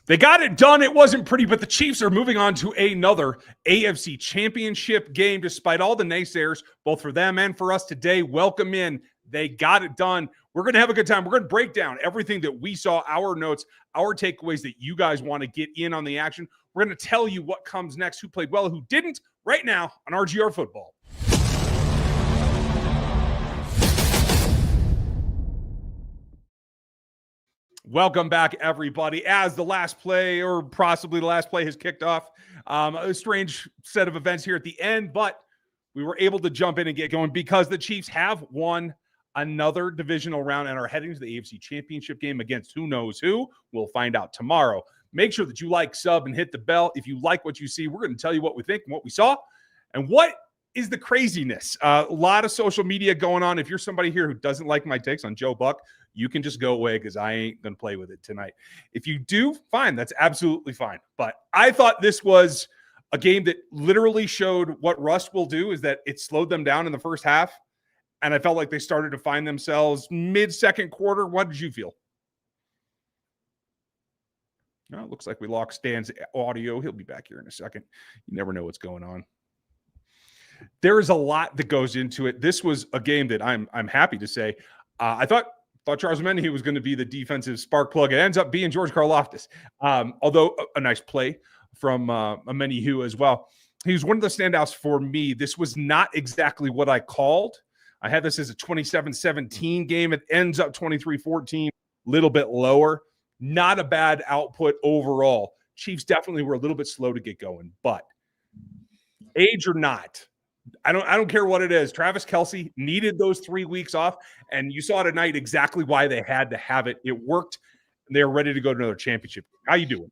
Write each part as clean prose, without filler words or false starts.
They got it done. It wasn't pretty, but the Chiefs are moving on to another AFC Championship game, despite all the naysayers, both for them and for us today. Welcome in. They got it done. We're going to have a good time. We're going to break down everything that we saw, our notes, our takeaways that you guys want to get in on the action. We're going to tell you what comes next, who played well, who didn't, right now on RGR Football. Welcome back, everybody. As the last play, or possibly the last play, has kicked off, a strange set of events here at the end, but we were able to jump in and get going because the Chiefs have won another divisional round and are heading to the AFC Championship game against who knows who. We'll find out tomorrow. Make sure that you like, sub, and hit the bell. If you like what you see, we're going to tell you what we think and what we saw and what is the craziness. A lot of social media going on. If you're somebody here who doesn't like my takes on Joe Buck, you can just go away because I ain't going to play with it tonight. If you do, fine. That's absolutely fine. But I thought this was a game that literally showed what Rust will do, is that it slowed them down in the first half. And I felt like they started to find themselves mid-second quarter. What did you feel? No, it looks like we lost Stan's audio. He'll be back here in a second. You never know what's going on. There is a lot that goes into it. This was a game that I'm happy to say. I thought Charles Mendenhue was going to be the defensive spark plug. It ends up being George Karlaftis, although a nice play from Mendenhue as well. He was one of the standouts for me. This was not exactly what I called. I had this as a 27-17 game. It ends up 23-14, a little bit lower. Not a bad output overall. Chiefs definitely were a little bit slow to get going, but age or not, I don't care what it is. Travis Kelce needed those 3 weeks off, and you saw tonight exactly why they had to have it. It worked, and they were ready to go to another championship. How you doing?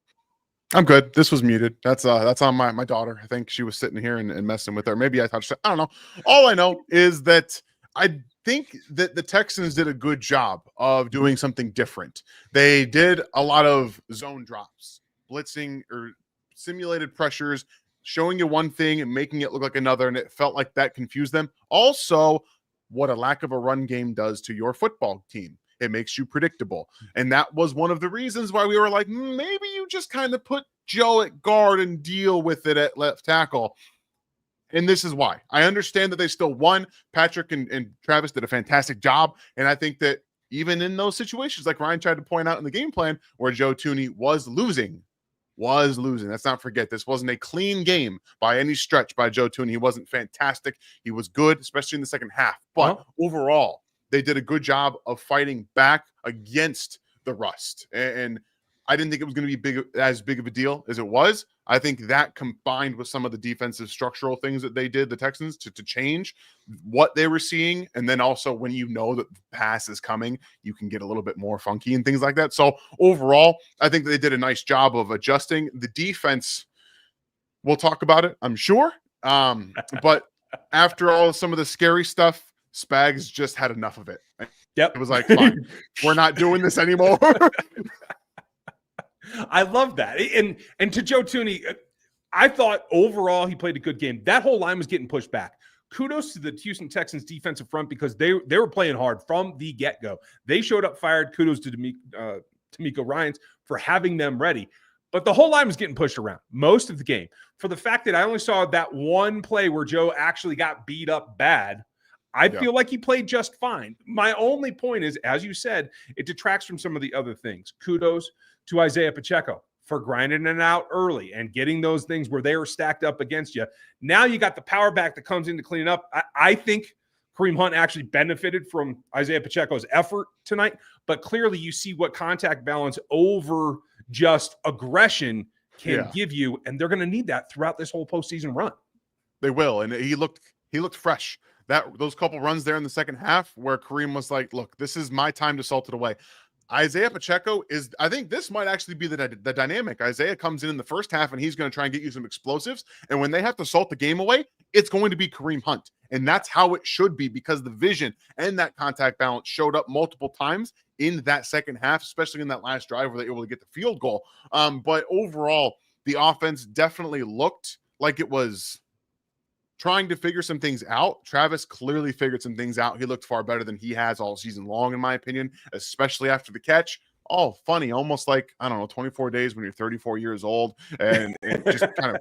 I'm good. This was muted. That's on my daughter. I think she was sitting here and messing with her. Maybe I touched it. I don't know. All I know is that I think that the Texans did a good job of doing something different. They did a lot of zone drops, blitzing or simulated pressures, showing you one thing and making it look like another, and it felt like that confused them. Also, what a lack of a run game does to your football team. It makes you predictable. And that was one of the reasons why we were like, maybe you just kind of put Joe at guard and deal with it at left tackle. And this is why. I understand that they still won. Patrick and Travis did a fantastic job. And I think that even in those situations, like Ryan tried to point out in the game plan, where Joe Thuney was losing. Let's not forget, this wasn't a clean game by any stretch by Joe Thuney. He wasn't fantastic. He was good, especially in the second half. But overall, they did a good job of fighting back against the rust. And I didn't think it was going to be as big of a deal as it was. I think that combined with some of the defensive structural things that they did, the Texans, to change what they were seeing. And then also when you know that the pass is coming, you can get a little bit more funky and things like that. So overall, I think they did a nice job of adjusting. The defense, we'll talk about it, I'm sure. But after some of the scary stuff, Spags just had enough of it. Yep. It was like, fine, we're not doing this anymore. I love that. And to Joe Thuney, I thought overall he played a good game. That whole line was getting pushed back. Kudos to the Houston Texans defensive front because they were playing hard from the get-go. They showed up fired. Kudos to D'Amico Ryans for having them ready. But the whole line was getting pushed around most of the game. For the fact that I only saw that one play where Joe actually got beat up bad, I feel like he played just fine. My only point is, as you said, it detracts from some of the other things. Kudos to Isaiah Pacheco for grinding it out early and getting those things where they were stacked up against you. Now you got the power back that comes in to clean it up. I think Kareem Hunt actually benefited from Isaiah Pacheco's effort tonight, but clearly you see what contact balance over just aggression can give you, and they're going to need that throughout this whole postseason run. They will, and he looked fresh. Those couple runs there in the second half where Kareem was like, look, this is my time to salt it away. Isaiah Pacheco I think this might actually be the dynamic. Isaiah comes in the first half and he's going to try and get you some explosives. And when they have to salt the game away, it's going to be Kareem Hunt. And that's how it should be because the vision and that contact balance showed up multiple times in that second half, especially in that last drive where they were able to get the field goal. But overall, the offense definitely looked like it was trying to figure some things out. Travis clearly figured some things out. He looked far better than he has all season long, in my opinion, especially after the catch. oh, funny, almost like, I don't know, 24 days when you're 34 years old, and just kind of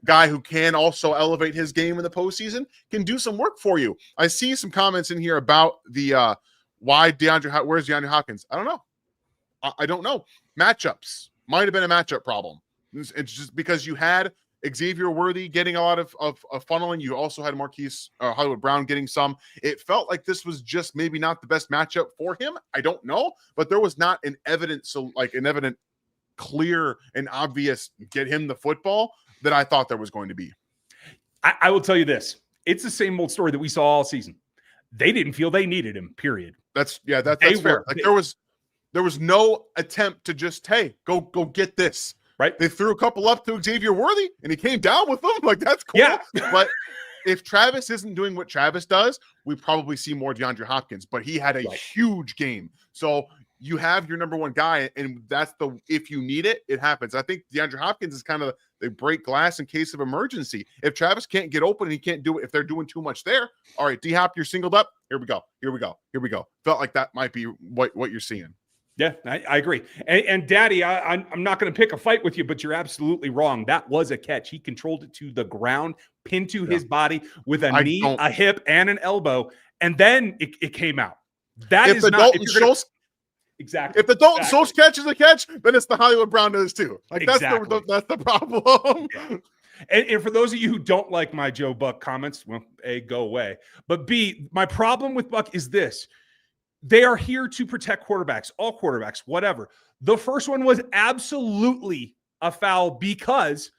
guy who can also elevate his game in the postseason can do some work for you. I see some comments in here about the where's DeAndre Hopkins? I don't know. I don't know. Matchups might have been a matchup problem. It's just because you had Xavier Worthy getting a lot of funneling. You also had Marquise Hollywood Brown getting some. It felt like this was just maybe not the best matchup for him. I don't know, but there was not an evident, clear and obvious get him the football that I thought there was going to be. I will tell you this. It's the same old story that we saw all season. They didn't feel they needed him, period. That's fair. Like there was no attempt to just, hey, go get this. Right. They threw a couple up to Xavier Worthy and he came down with them. Like, that's cool. Yeah. But if Travis isn't doing what Travis does, we probably see more DeAndre Hopkins, but he had a huge game. So you have your number one guy, and that's if you need it, it happens. I think DeAndre Hopkins is kind of they break glass in case of emergency. If Travis can't get open and he can't do it, if they're doing too much there, all right, D-Hop, you're singled up. Here we go. Felt like that might be what you're seeing. Yeah, I agree. And Daddy, I'm not going to pick a fight with you, but you're absolutely wrong. That was a catch. He controlled it to the ground, pinned to his body with a knee, a hip, and an elbow, and then it came out. That is not exactly. If the Dalton Schultz catch is a catch, then it's the Hollywood Brown is too. Like that's the problem. Yeah. And for those of you who don't like my Joe Buck comments, well, A, go away. But B, my problem with Buck is this. They are here to protect quarterbacks, all quarterbacks, whatever. The first one was absolutely a foul because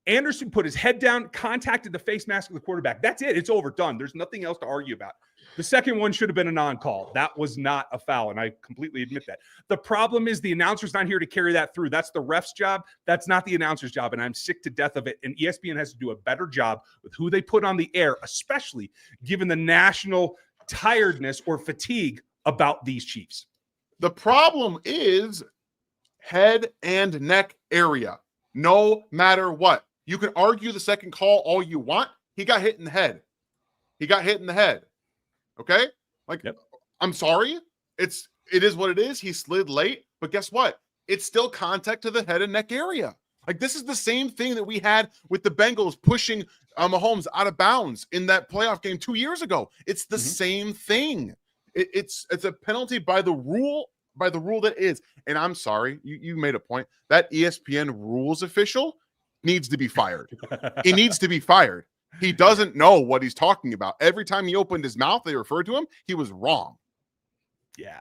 Anderson put his head down, contacted the face mask of the quarterback. That's it. It's overdone. There's nothing else to argue about. The second one should have been a non-call. That was not a foul, and I completely admit that. The problem is the announcer's not here to carry that through. That's the ref's job. That's not the announcer's job, and I'm sick to death of it. And ESPN has to do a better job with who they put on the air, especially given the national tiredness or fatigue about these Chiefs. The problem is head and neck area. No matter what. You can argue the second call all you want. He got hit in the head. Okay? Like, yep. I'm sorry. It is what it is. He slid late, but guess what? It's still contact to the head and neck area. Like, this is the same thing that we had with the Bengals pushing Mahomes out of bounds in that playoff game 2 years ago. It's the same thing. It's a penalty by the rule that is. And I'm sorry, you made a point. That ESPN rules official needs to be fired. He needs to be fired. He doesn't know what he's talking about. Every time he opened his mouth, they referred to him. He was wrong. Yeah,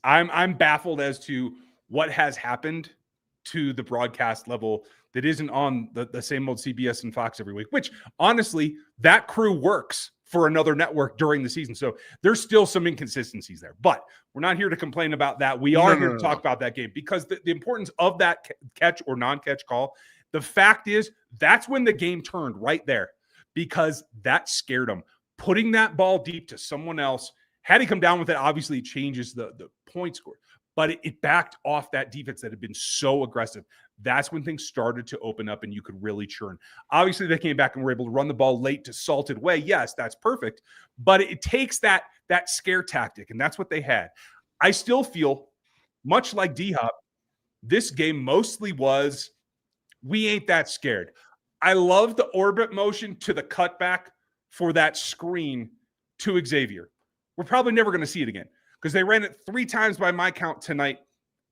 I'm baffled as to what has happened to the broadcast level that isn't on the same old CBS and Fox every week, which honestly, that crew works for another network during the season. So there's still some inconsistencies there, but we're not here to complain about that. We are here to talk about that game because the importance of that catch or non-catch call, the fact is that's when the game turned right there because that scared him. Putting that ball deep to someone else, had he come down with it, obviously it changes the point score, but it backed off that defense that had been so aggressive. That's when things started to open up and you could really churn. Obviously, they came back and were able to run the ball late to salted way. Yes, that's perfect. But it takes that scare tactic, and that's what they had. I still feel, much like D-Hop, this game mostly was, we ain't that scared. I love the orbit motion to the cutback for that screen to Xavier. We're probably never going to see it again because they ran it 3 times by my count tonight.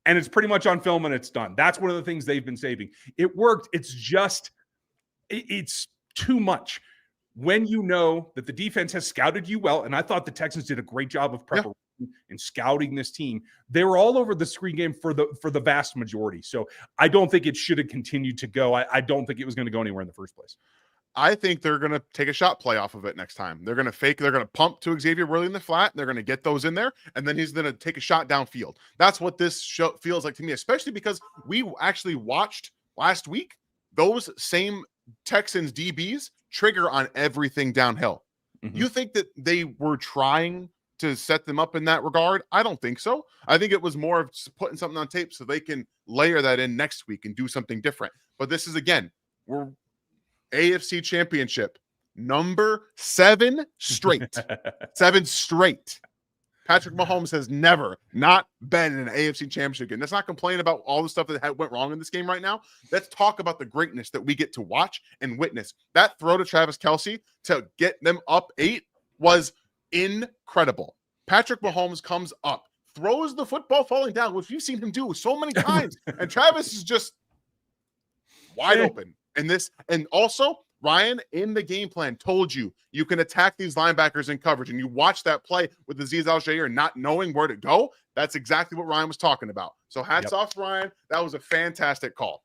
And it's pretty much on film and it's done. That's one of the things they've been saving. It worked. It's just, it's too much. When you know that the defense has scouted you well, and I thought the Texans did a great job of preparation and scouting this team. They were all over the screen game for the vast majority. So I don't think it should have continued to go. I don't think it was going to go anywhere in the first place. I think they're going to take a shot play off of it next time. They're going to pump to Xavier Worthy in the flat. They're going to get those in there, and then he's going to take a shot downfield. That's what this show feels like to me, especially because we actually watched last week those same Texans DBs trigger on everything downhill. Mm-hmm. You think that they were trying to set them up in that regard? I don't think so. I think it was more of putting something on tape so they can layer that in next week and do something different. But this is, again, we're AFC Championship, number 7 straight. 7 straight. Patrick Mahomes has never not been in an AFC championship game. Let's not complain about all the stuff that went wrong in this game right now. Let's talk about the greatness that we get to watch and witness. That throw to Travis Kelce to get them up 8 was incredible. Patrick Mahomes comes up, throws the football falling down, which we've seen him do so many times. And Travis is just wide open. And also, Ryan, in the game plan, told you can attack these linebackers in coverage. And you watch that play with Azeez Al-Shaair not knowing where to go. That's exactly what Ryan was talking about. So hats off, Ryan. That was a fantastic call.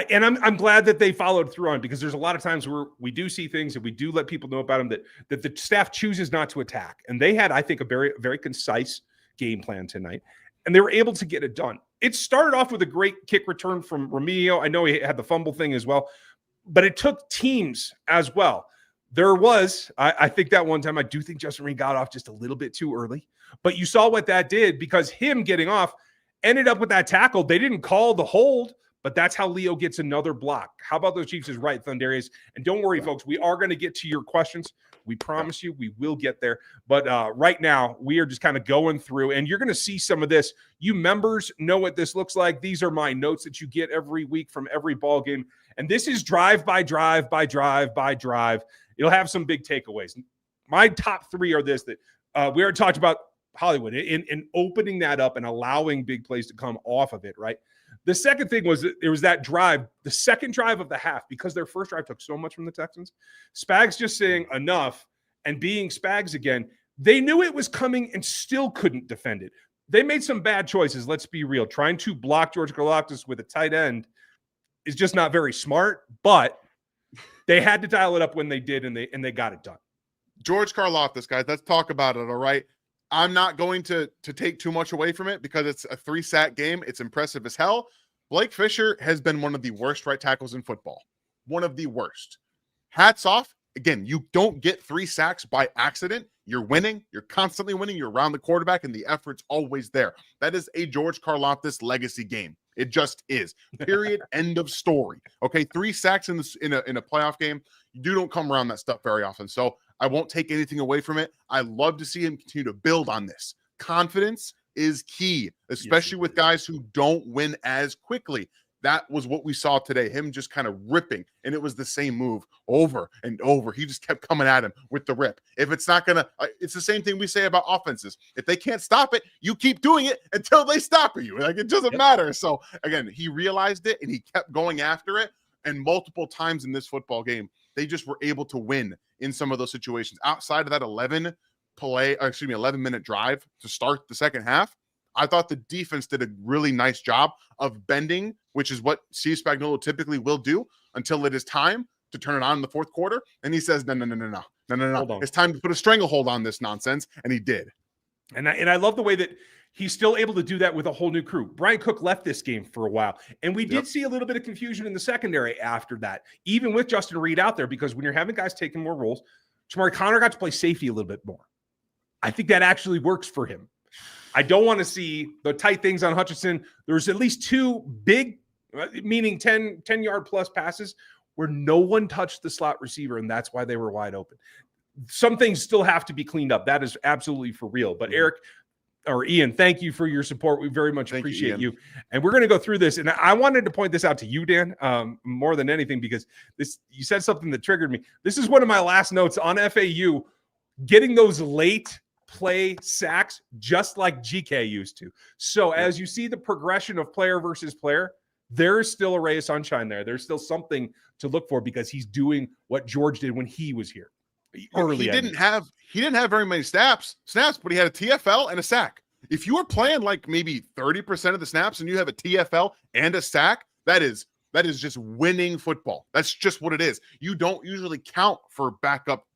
And I'm glad that they followed through on, because there's a lot of times where we do see things and we do let people know about them that the staff chooses not to attack. And they had, I think, a very, very concise game plan tonight, and they were able to get it done. It started off with a great kick return from Remigio. I know he had the fumble thing as well, but it took teams as well. There was, I think that one time, I do think Justin Reed got off just a little bit too early, but you saw what that did, because him getting off ended up with that tackle. They didn't call the hold, but that's how Leo gets another block. How about those Chiefs is right, Thunderius? And don't worry, folks, we are going to get to your questions. We promise you we will get there. But right now, we are just kind of going through, and you're going to see some of this. You members know what this looks like. These are my notes that you get every week from every ball game. And this is drive by drive by drive by drive. You'll have some big takeaways. My top 3 are this, that we already talked about Hollywood in opening that up and allowing big plays to come off of it, right? The second thing was that there was that drive, the second drive of the half, because their first drive took so much from the Texans. Spags just saying enough and being Spags again. They knew it was coming and still couldn't defend it. They made some bad choices. Let's be real. Trying to block George Karlaftis with a tight end is just not very smart, but they had to dial it up when they did, and they got it done. George Karlaftis, guys, let's talk about it, all right? I'm not going to take too much away from it because it's a 3-sack game. It's impressive as hell. Blake Fisher has been one of the worst right tackles in football. One of the worst. Hats off. Again, you don't get 3 sacks by accident. You're winning. You're constantly winning. You're around the quarterback, and the effort's always there. That is a George Karlaftis legacy game. It just is. Period. End of story. Okay, 3 sacks in a playoff game. You don't come around that stuff very often. So I won't take anything away from it. I love to see him continue to build on this. Confidence is key, especially with guys who don't win as quickly. That was what we saw today, him just kind of ripping, and it was the same move over and over. He just kept coming at him with the rip. If it's not going to – it's the same thing we say about offenses. If they can't stop it, you keep doing it until they stop you. Like, it doesn't matter. So, again, he realized it, and he kept going after it, and multiple times in this football game, they just were able to win in some of those situations. Outside of that 11-minute drive to start the second half, I thought the defense did a really nice job of bending, which is what Steve Spagnuolo typically will do until it is time to turn it on in the fourth quarter. And he says, no. It's time to put a stranglehold on this nonsense. And he did. And I love the way that he's still able to do that with a whole new crew. Brian Cook left this game for a while, and we did see a little bit of confusion in the secondary after that, even with Justin Reed out there, because when you're having guys taking more roles, Shamari Connor got to play safety a little bit more. I think that actually works for him. I don't want to see the tight things on Hutchinson. There's at least 2 big, meaning 10-yard plus passes where no one touched the slot receiver, and that's why they were wide open. Some things still have to be cleaned up. That is absolutely for real. But Eric or Ian, thank you for your support. We very much appreciate you. And we're going to go through this. And I wanted to point this out to you, Dan, more than anything, because you said something that triggered me. This is one of my last notes on FAU, getting those late play sacks just like GK used to. So as you see the progression of player versus player, there is still a ray of sunshine there. There's still something to look for because he's doing what George did when he was here. He didn't have very many snaps, but he had a TFL and a sack. If you were playing like maybe 30% of the snaps and you have a TFL and a sack, that is just winning football. That's just what it is. You don't usually count for backup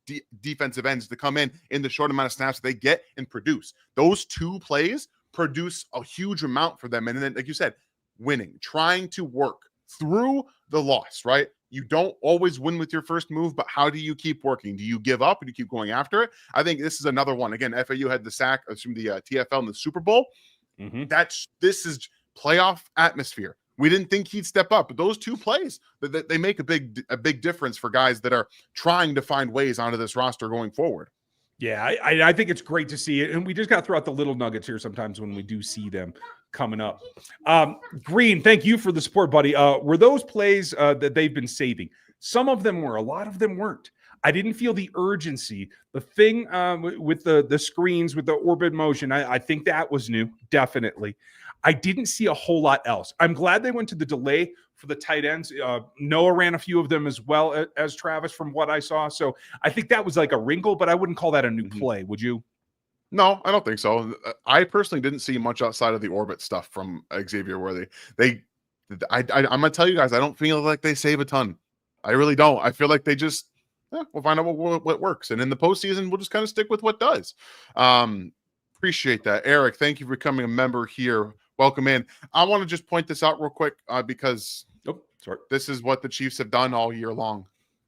defensive ends to come in the short amount of snaps they get and produce. Those 2 plays produce a huge amount for them. And then, like you said, winning, trying to work through the loss, right? You don't always win with your first move, but how do you keep working? Do you give up or do you keep going after it? I think this is another one. Again, FAU had the sack from the TFL in the Super Bowl. This is playoff atmosphere. We didn't think he'd step up, but those 2 plays, they make a big difference for guys that are trying to find ways onto this roster going forward. Yeah, I think it's great to see it. And we just got to throw out the little nuggets here sometimes when we do see them coming up. Green, thank you for the support, buddy. Were those plays that they've been saving? Some of them were, a lot of them weren't. I didn't feel the urgency. The thing with the screens, with the orbit motion, I think that was new, definitely. I didn't see a whole lot else. I'm glad they went to the delay for the tight ends. Noah ran a few of them as well as Travis from what I saw. So I think that was like a wrinkle, but I wouldn't call that a new play. Would you? No, I don't think so. I personally didn't see much outside of the orbit stuff from Xavier where I'm going to tell you guys, I don't feel like they save a ton. I really don't. I feel like they just, we'll find out what works. And in the postseason, we'll just kind of stick with what does. Appreciate that. Eric, thank you for becoming a member here. Welcome in. I want to just point this out real quick because this is what the Chiefs have done all year long.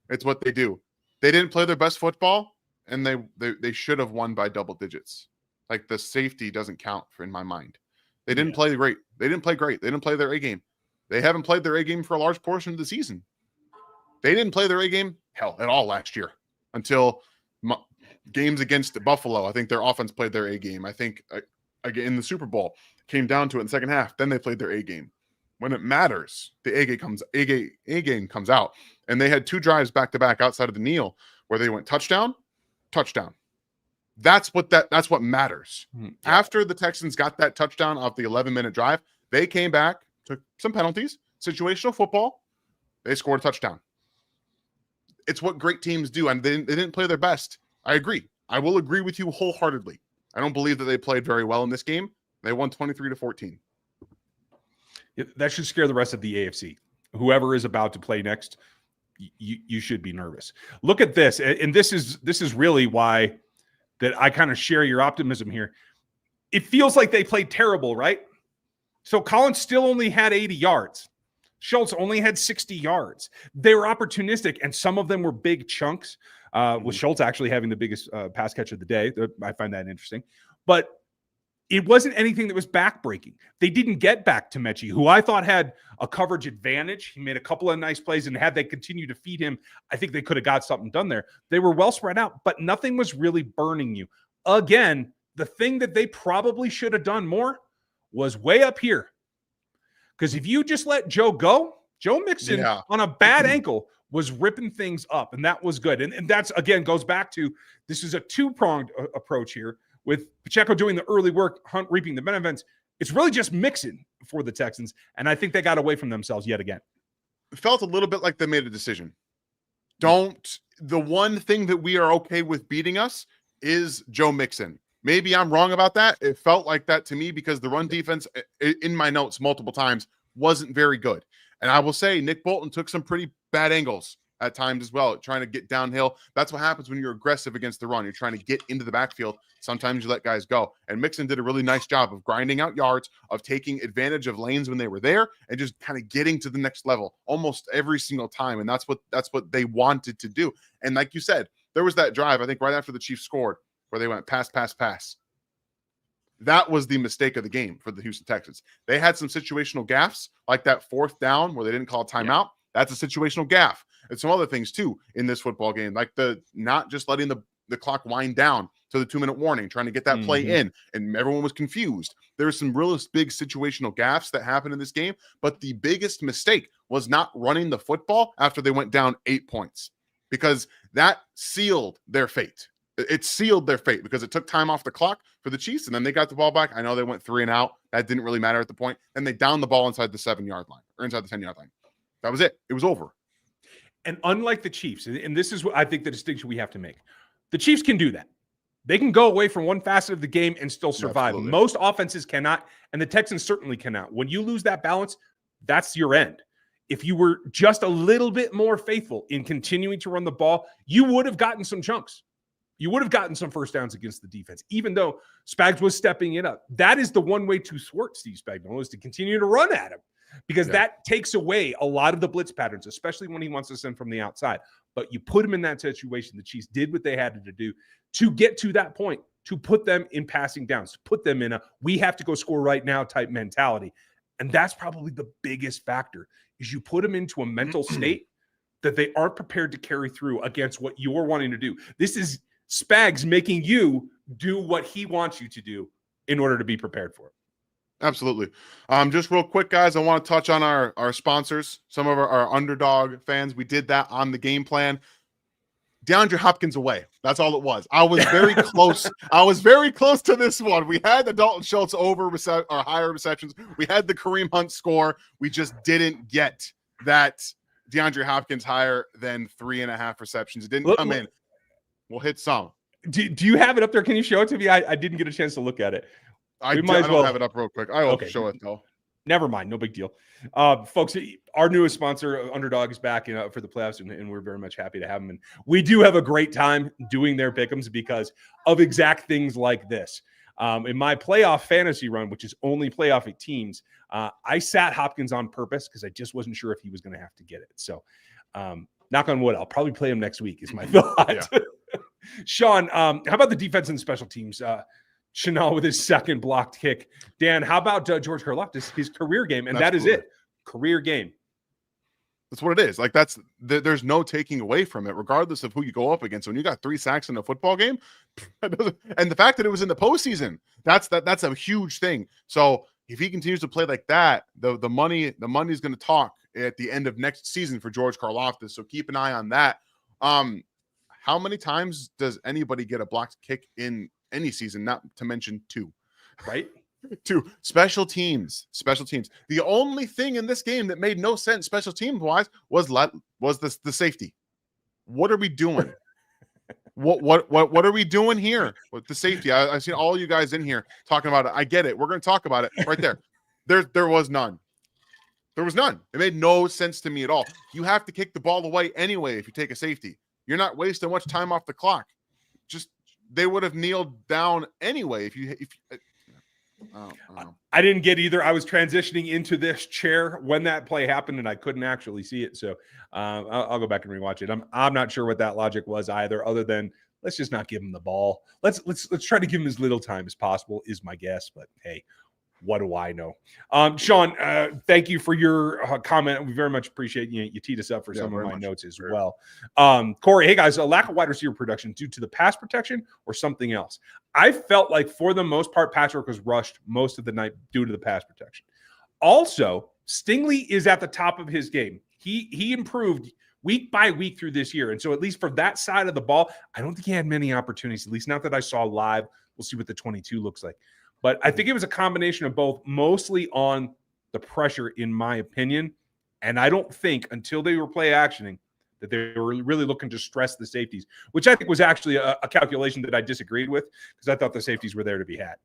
It's what they do. They didn't play their best football, and they should have won by double digits. Like the safety doesn't count in my mind. They didn't play great. They didn't play great. They didn't play their A game. They haven't played their A game for a large portion of the season. They didn't play their A game, at all last year until games against Buffalo. I think their offense played their A game. I think again in the Super Bowl came down to it in the second half. Then they played their A game. When it matters, the A game comes out. And they had 2 drives back to back outside of the kneel where they went touchdown. That's what matters. Yeah. After the Texans got that touchdown off the 11-minute drive, they came back, took some penalties, situational football. They scored a touchdown. It's what great teams do, and they didn't play their best. I agree. I will agree with you wholeheartedly. I don't believe that they played very well in this game. They won 23-14. That should scare the rest of the AFC. Whoever is about to play next, you should be nervous. Look at this, and this is really why that I kind of share your optimism here. It feels like they played terrible, right? So Collins still only had 80 yards. Schultz only had 60 yards. They were opportunistic, and some of them were big chunks, with Schultz actually having the biggest pass catch of the day. I find that interesting. But it wasn't anything that was backbreaking. They didn't get back to Mechie, who I thought had a coverage advantage. He made a couple of nice plays, and had they continued to feed him, I think they could have got something done there. They were well spread out, but nothing was really burning you. Again, the thing that they probably should have done more was way up here. Because if you just let Joe go, Joe Mixon on a bad ankle was ripping things up, and that was good. And that's, again, goes back to this is a two-pronged approach here with Pacheco doing the early work, Hunt reaping the benefits. It's really just Mixon for the Texans, and I think they got away from themselves yet again. It felt a little bit like they made a decision. The one thing that we are okay with beating us is Joe Mixon. Maybe I'm wrong about that. It felt like that to me because the run defense, in my notes multiple times, wasn't very good. And I will say Nick Bolton took some pretty bad angles at times as well, trying to get downhill. That's what happens when you're aggressive against the run. You're trying to get into the backfield. Sometimes you let guys go. And Mixon did a really nice job of grinding out yards, of taking advantage of lanes when they were there, and just kind of getting to the next level almost every single time. And that's what they wanted to do. And like you said, there was that drive, I think right after the Chiefs scored, where they went pass. That was the mistake of the game for the Houston Texans. They had some situational gaffes, like that 4th down where they didn't call a timeout. Yeah. That's a situational gaffe. And some other things too in this football game, like the not just letting the clock wind down to the 2-minute warning, trying to get that play in, and everyone was confused. There were some real big situational gaffes that happened in this game, but the biggest mistake was not running the football after they went down 8 points, because that sealed their fate. It sealed their fate because it took time off the clock for the Chiefs, and then they got the ball back. I know they went 3 and out. That didn't really matter at the point. And they downed the ball inside the 7-yard line or inside the 10-yard line. That was it. It was over. And unlike the Chiefs, and this is what I think the distinction we have to make, the Chiefs can do that. They can go away from one facet of the game and still survive. Absolutely. Most offenses cannot, and the Texans certainly cannot. When you lose that balance, that's your end. If you were just a little bit more faithful in continuing to run the ball, you would have gotten some chunks. You would have gotten some first downs against the defense, even though Spags was stepping it up. That is the one way to thwart Steve Spagnuolo, is to continue to run at him, because that takes away a lot of the blitz patterns, especially when he wants to send from the outside. But you put him in that situation. The Chiefs did what they had to do to get to that point, to put them in passing downs, to put them in a we have to go score right now type mentality. And that's probably the biggest factor, is you put them into a mental state that they aren't prepared to carry through against what you're wanting to do. This is Spags making you do what he wants you to do in order to be prepared for it. Absolutely. Just real quick, guys, I want to touch on our sponsors, some of our underdog fans. We did that on the game plan. DeAndre Hopkins away. That's all it was. I was very close. I was very close to this one. We had the Dalton Schultz over or higher receptions. We had the Kareem Hunt score. We just didn't get that DeAndre Hopkins higher than 3.5 receptions. It didn't come in. We'll hit some. Do you have it up there? Can you show it to me? I didn't get a chance to look at it. I don't have it up real quick. I will show it though. Never mind. No big deal. Folks, our newest sponsor, Underdog, is back for the playoffs, and we're very much happy to have them. And we do have a great time doing their pick'ems because of exact things like this. In my playoff fantasy run, which is only playoff teams, I sat Hopkins on purpose because I just wasn't sure if he was going to have to get it. So knock on wood, I'll probably play him next week is my thought. Sean, how about the defense and special teams? Chanel with his second blocked kick. Dan, how about George Karlaftis, his career game? And that is it. Career game. That's what it is. Like there's no taking away from it, regardless of who you go up against. When you got 3 sacks in a football game, and the fact that it was in the postseason, that's a huge thing. So if he continues to play like that, the money's going to talk at the end of next season for George Karlaftis. So keep an eye on that. How many times does anybody get a blocked kick in any season? Not to mention 2, right? 2 special teams. The only thing in this game that made no sense special teams wise was the safety. What are we doing? What are we doing here with the safety? I've seen all you guys in here talking about it. I get it. We're going to talk about it right there. There was none. There was none. It made no sense to me at all. You have to kick the ball away anyway if you take a safety. You're not wasting much time off the clock. Just they would have kneeled down anyway I didn't get either. I was transitioning into this chair when that play happened, and I couldn't actually see it. So I'll go back and rewatch it. I'm not sure what that logic was either, other than let's just not give him the ball. Let's try to give him as little time as possible is my guess. But hey, what do I know? Sean, thank you for your comment. We very much appreciate you. You teed us up for some of my notes as well. Corey, hey guys, a lack of wide receiver production due to the pass protection or something else? I felt like for the most part, Patrick was rushed most of the night due to the pass protection. Also, Stingley is at the top of his game. He improved week by week through this year. And so at least for that side of the ball, I don't think he had many opportunities, at least not that I saw live. We'll see what the 22 looks like. But I think it was a combination of both, mostly on the pressure, in my opinion. And I don't think until they were play actioning that they were really looking to stress the safeties, which I think was actually a calculation that I disagreed with because I thought the safeties were there to be had.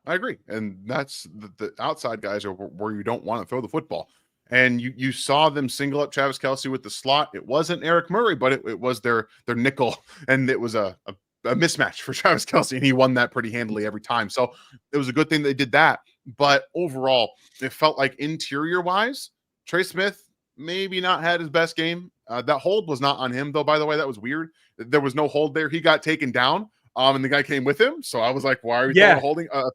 I agree. And that's the outside guys are where you don't want to throw the football. And you saw them single up Travis Kelce with the slot. It wasn't Eric Murray, but it was their nickel. And it was a mismatch for Travis Kelce, and he won that pretty handily every time. So it was a good thing they did that. But overall, it felt like interior-wise, Trey Smith maybe not had his best game. That hold was not on him, though, by the way. That was weird. There was no hold there. He got taken down, and the guy came with him. So I was like, why are you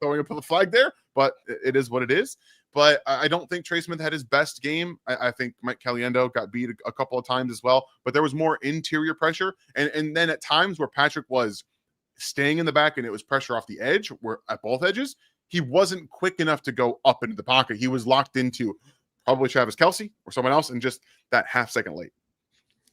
throwing up the flag there? But it is what it is. But I don't think Trey Smith had his best game. I think Mike Caliendo got beat a couple of times as well. But there was more interior pressure. And then at times where Patrick was staying in the back and it was pressure off the edge, where at both edges, he wasn't quick enough to go up into the pocket. He was locked into probably Travis Kelce or someone else and just that half second late.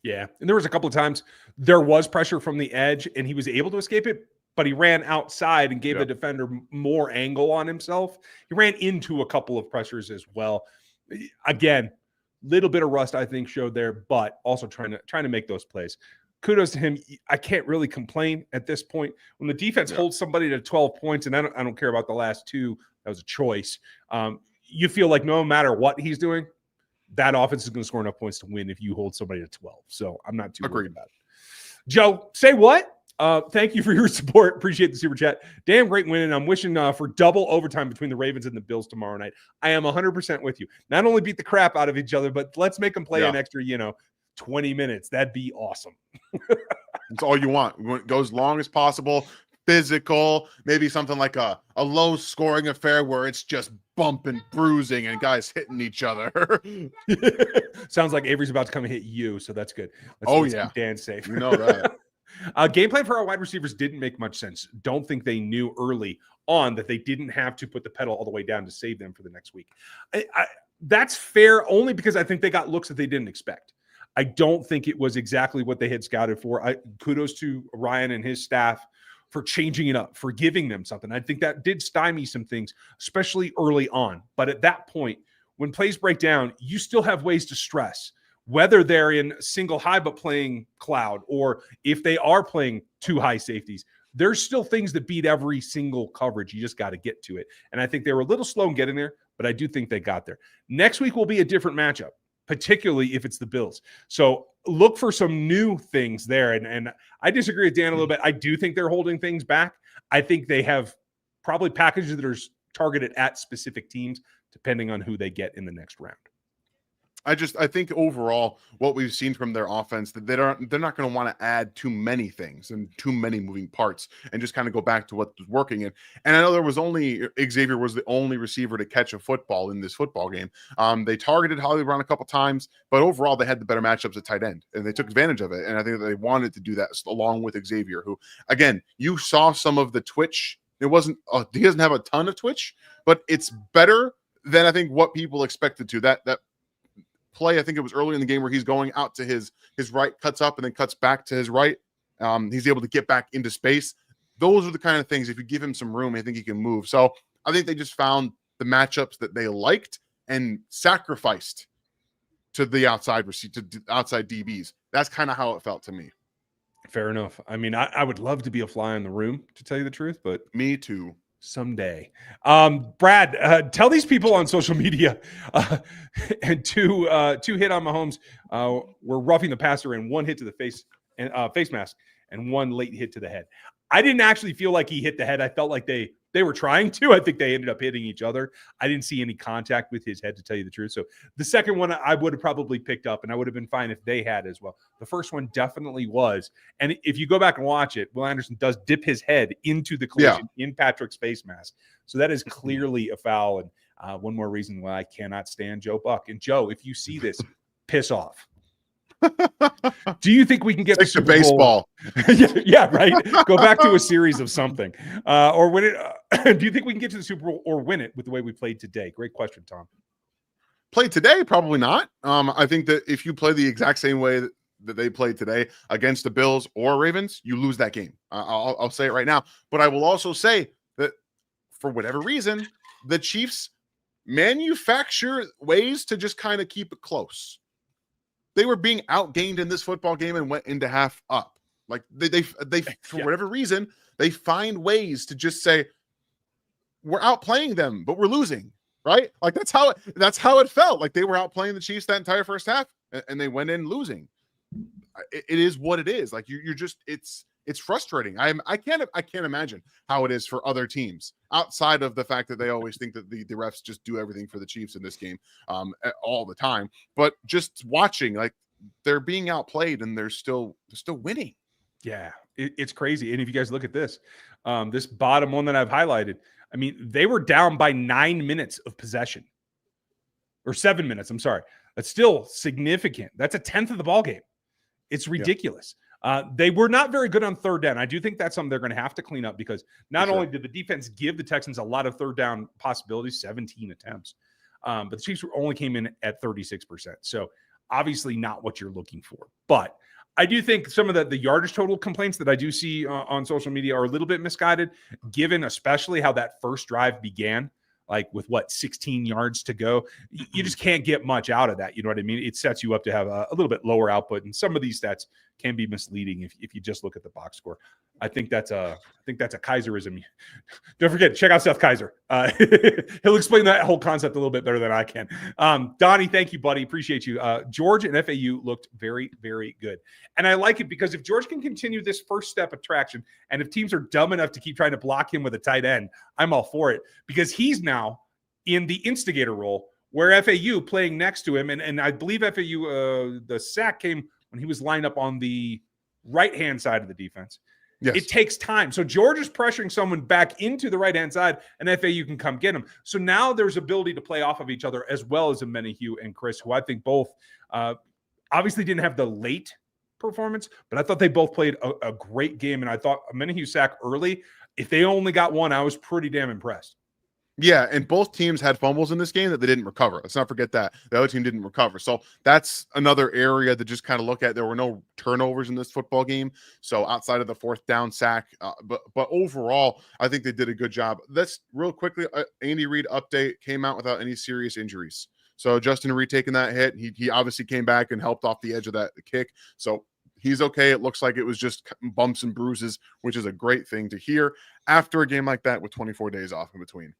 Yeah. And there was a couple of times there was pressure from the edge and he was able to escape it, but he ran outside and gave the defender more angle on himself. He ran into a couple of pressures as well. Again, little bit of rust, I think, showed there, but also trying to make those plays. Kudos to him. I can't really complain at this point. When the defense holds somebody to 12 points, and I don't care about the last 2, that was a choice. You feel like no matter what he's doing, that offense is going to score enough points to win if you hold somebody to 12. So I'm not too worried about it. Joe, say what? Thank you for your support. Appreciate the super chat. Damn great win, and I'm wishing for double overtime between the Ravens and the Bills tomorrow night. I am 100% with you. Not only beat the crap out of each other, but let's make them play an extra, 20 minutes. That'd be awesome. That's all you want. Go as long as possible. Physical, maybe something like a low scoring affair where it's just bumping, bruising, and guys hitting each other. Sounds like Avery's about to come and hit you, so that's good. Let's keep Dan safe. You know that. Game plan for our wide receivers didn't make much sense. Don't think they knew early on that they didn't have to put the pedal all the way down to save them for the next week. That's fair only because I think they got looks that they didn't expect. I don't think it was exactly what they had scouted for. Kudos to Ryan and his staff for changing it up, for giving them something. I think that did stymie some things, especially early on. But at that point, when plays break down, you still have ways to stress, whether they're in single high but playing cloud, or if they are playing two high safeties. There's still things that beat every single coverage. You just got to get to it. And I think they were a little slow in getting there, but I do think they got there. Next week will be a different matchup, particularly if it's the Bills. So look for some new things there. And I disagree with Dan a little bit. I do think they're holding things back. I think they have probably packages that are targeted at specific teams, depending on who they get in the next round. I think overall what we've seen from their offense, that they're not going to want to add too many things and too many moving parts and just kind of go back to what was working. And I know Xavier was the only receiver to catch a football in this football game. They targeted Hollywood Brown a couple times, but overall they had the better matchups at tight end and they took advantage of it. And I think that they wanted to do that along with Xavier, who, again, you saw some of the twitch. It wasn't, he doesn't have a ton of twitch, but it's better than I think what people expected to. That play, I think it was early in the game where he's going out to his right, cuts up and then cuts back to his right. He's able to get back into space. Those are the kind of things, if you give him some room, I think he can move. So I think they just found the matchups that they liked and sacrificed to the outside DBs. That's kind of how it felt to me. Fair enough. I mean, I would love to be a fly in the room, to tell you the truth, but me too. Someday. Brad, tell these people on social media and two hit on Mahomes. We're roughing the passer and one hit to the face and face mask and one late hit to the head. I didn't actually feel like he hit the head. I felt like they were trying to. I think they ended up hitting each other. I didn't see any contact with his head, to tell you the truth. So the second one I would have probably picked up, and I would have been fine if they had as well. The first one definitely was. And if you go back and watch it, Will Anderson does dip his head into the collision in Patrick's face mask. So that is clearly a foul. And one more reason why I cannot stand Joe Buck. And Joe, if you see this, piss off. Do you think we can get the Super baseball? yeah, right. Go back to a series of something, or win it. Do you think we can get to the Super Bowl or win it with the way we played today? Great question, Tom. Played today? Probably not. I think that if you play the exact same way that they played today against the Bills or Ravens, you lose that game. I'll say it right now. But I will also say that for whatever reason, the Chiefs manufacture ways to just kind of keep it close. They were being outgained in this football game and went into half up. Like they for whatever reason, they find ways to just say, we're outplaying them, but we're losing, right? Like that's how it felt. Like they were outplaying the Chiefs that entire first half, and they went in losing. It is what it is. Like you're just it's frustrating. I can't imagine how it is for other teams outside of the fact that they always think that the refs just do everything for the Chiefs in this game all the time. But just watching, like they're being outplayed and they're still winning. Yeah, it's crazy. And if you guys look at this, this bottom one that I've highlighted, I mean, they were down by 9 minutes of possession, or 7 minutes. I'm sorry. That's still significant. That's a tenth of the ball game. It's ridiculous. Yeah. They were not very good on third down. I do think that's something they're going to have to clean up, because not only did the defense give the Texans a lot of third down possibilities, 17 attempts, but the Chiefs only came in at 36%. So obviously not what you're looking for. But I do think some of the yardage total complaints that I do see on social media are a little bit misguided, given especially how that first drive began. Like with 16 yards to go, you just can't get much out of that. You know what I mean? It sets you up to have a little bit lower output, and some of these stats can be misleading if you just look at the box score. I think that's a Kaiserism. Don't forget, check out Seth Kaiser. He'll explain that whole concept a little bit better than I can. Donnie, thank you, buddy. Appreciate you. George and FAU looked very, very good. And I like it because if George can continue this first step of traction, and if teams are dumb enough to keep trying to block him with a tight end, I'm all for it, because he's now in the instigator role where FAU playing next to him. And I believe FAU, the sack came when he was lined up on the right-hand side of the defense. Yes. It takes time. So George is pressuring someone back into the right-hand side, and FAU can come get him. So now there's ability to play off of each other, as well as Menahue and Chris, who I think both obviously didn't have the late performance, but I thought they both played a great game. And I thought Menahue sack early, if they only got one, I was pretty damn impressed. Yeah, and both teams had fumbles in this game that they didn't recover. Let's not forget that. The other team didn't recover. So that's another area to just kind of look at. There were no turnovers in this football game. So outside of the fourth down sack, but overall, I think they did a good job. Let's real quickly, Andy Reid update came out without any serious injuries. So Justin Reid taking that hit, he obviously came back and helped off the edge of that kick. So he's okay. It looks like it was just bumps and bruises, which is a great thing to hear after a game like that with 24 days off in between.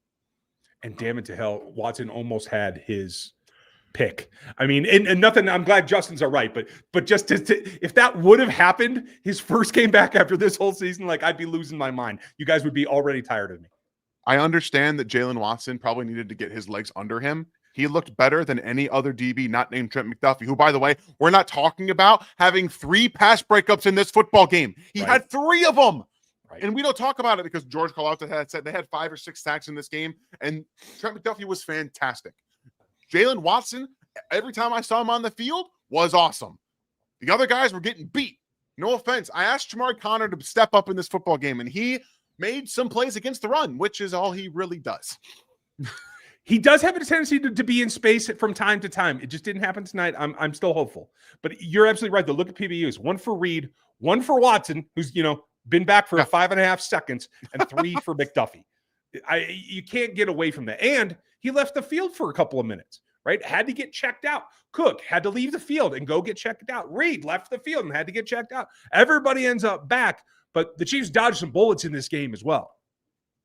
And damn it to hell, Watson almost had his pick. I mean, and nothing. I'm glad Justin's all right, but just if that would have happened, his first game back after this whole season, like I'd be losing my mind. You guys would be already tired of me. I understand that Jalen Watson probably needed to get his legs under him. He looked better than any other DB not named Trent McDuffie, who, by the way, we're not talking about having 3 pass breakups in this football game. He had 3 of them. Right. And we don't talk about it because George Karlaftis had said they had 5 or 6 sacks in this game, and Trent McDuffie was fantastic. Jalen Watson, every time I saw him on the field, was awesome. The other guys were getting beat. No offense. I asked Jamar Connor to step up in this football game, and he made some plays against the run, which is all he really does. He does have a tendency to be in space from time to time. It just didn't happen tonight. I'm still hopeful. But you're absolutely right. The look at PBUs, 1 for Reed, 1 for Watson, who's, been back for 5.5 seconds, and 3 for McDuffie. You can't get away from that. And he left the field for a couple of minutes, right? Had to get checked out. Cook had to leave the field and go get checked out. Reed left the field and had to get checked out. Everybody ends up back, but the Chiefs dodged some bullets in this game as well.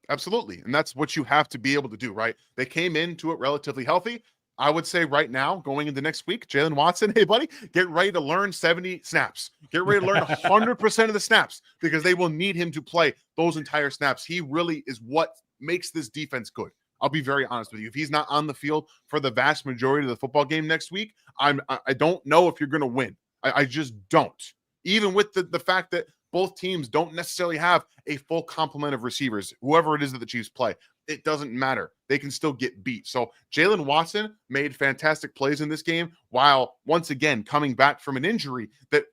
Absolutely. And that's what you have to be able to do, right? They came into it relatively healthy. I would say right now, going into next week, Jalen Watson, hey, buddy, get ready to learn 70 snaps. Get ready to learn 100% of the snaps because they will need him to play those entire snaps. He really is what makes this defense good. I'll be very honest with you. If he's not on the field for the vast majority of the football game next week, I don't know if you're going to win. I just don't. Even with the fact that both teams don't necessarily have a full complement of receivers, whoever it is that the Chiefs play. It doesn't matter. They can still get beat. So Jalen Watson made fantastic plays in this game while once again coming back from an injury that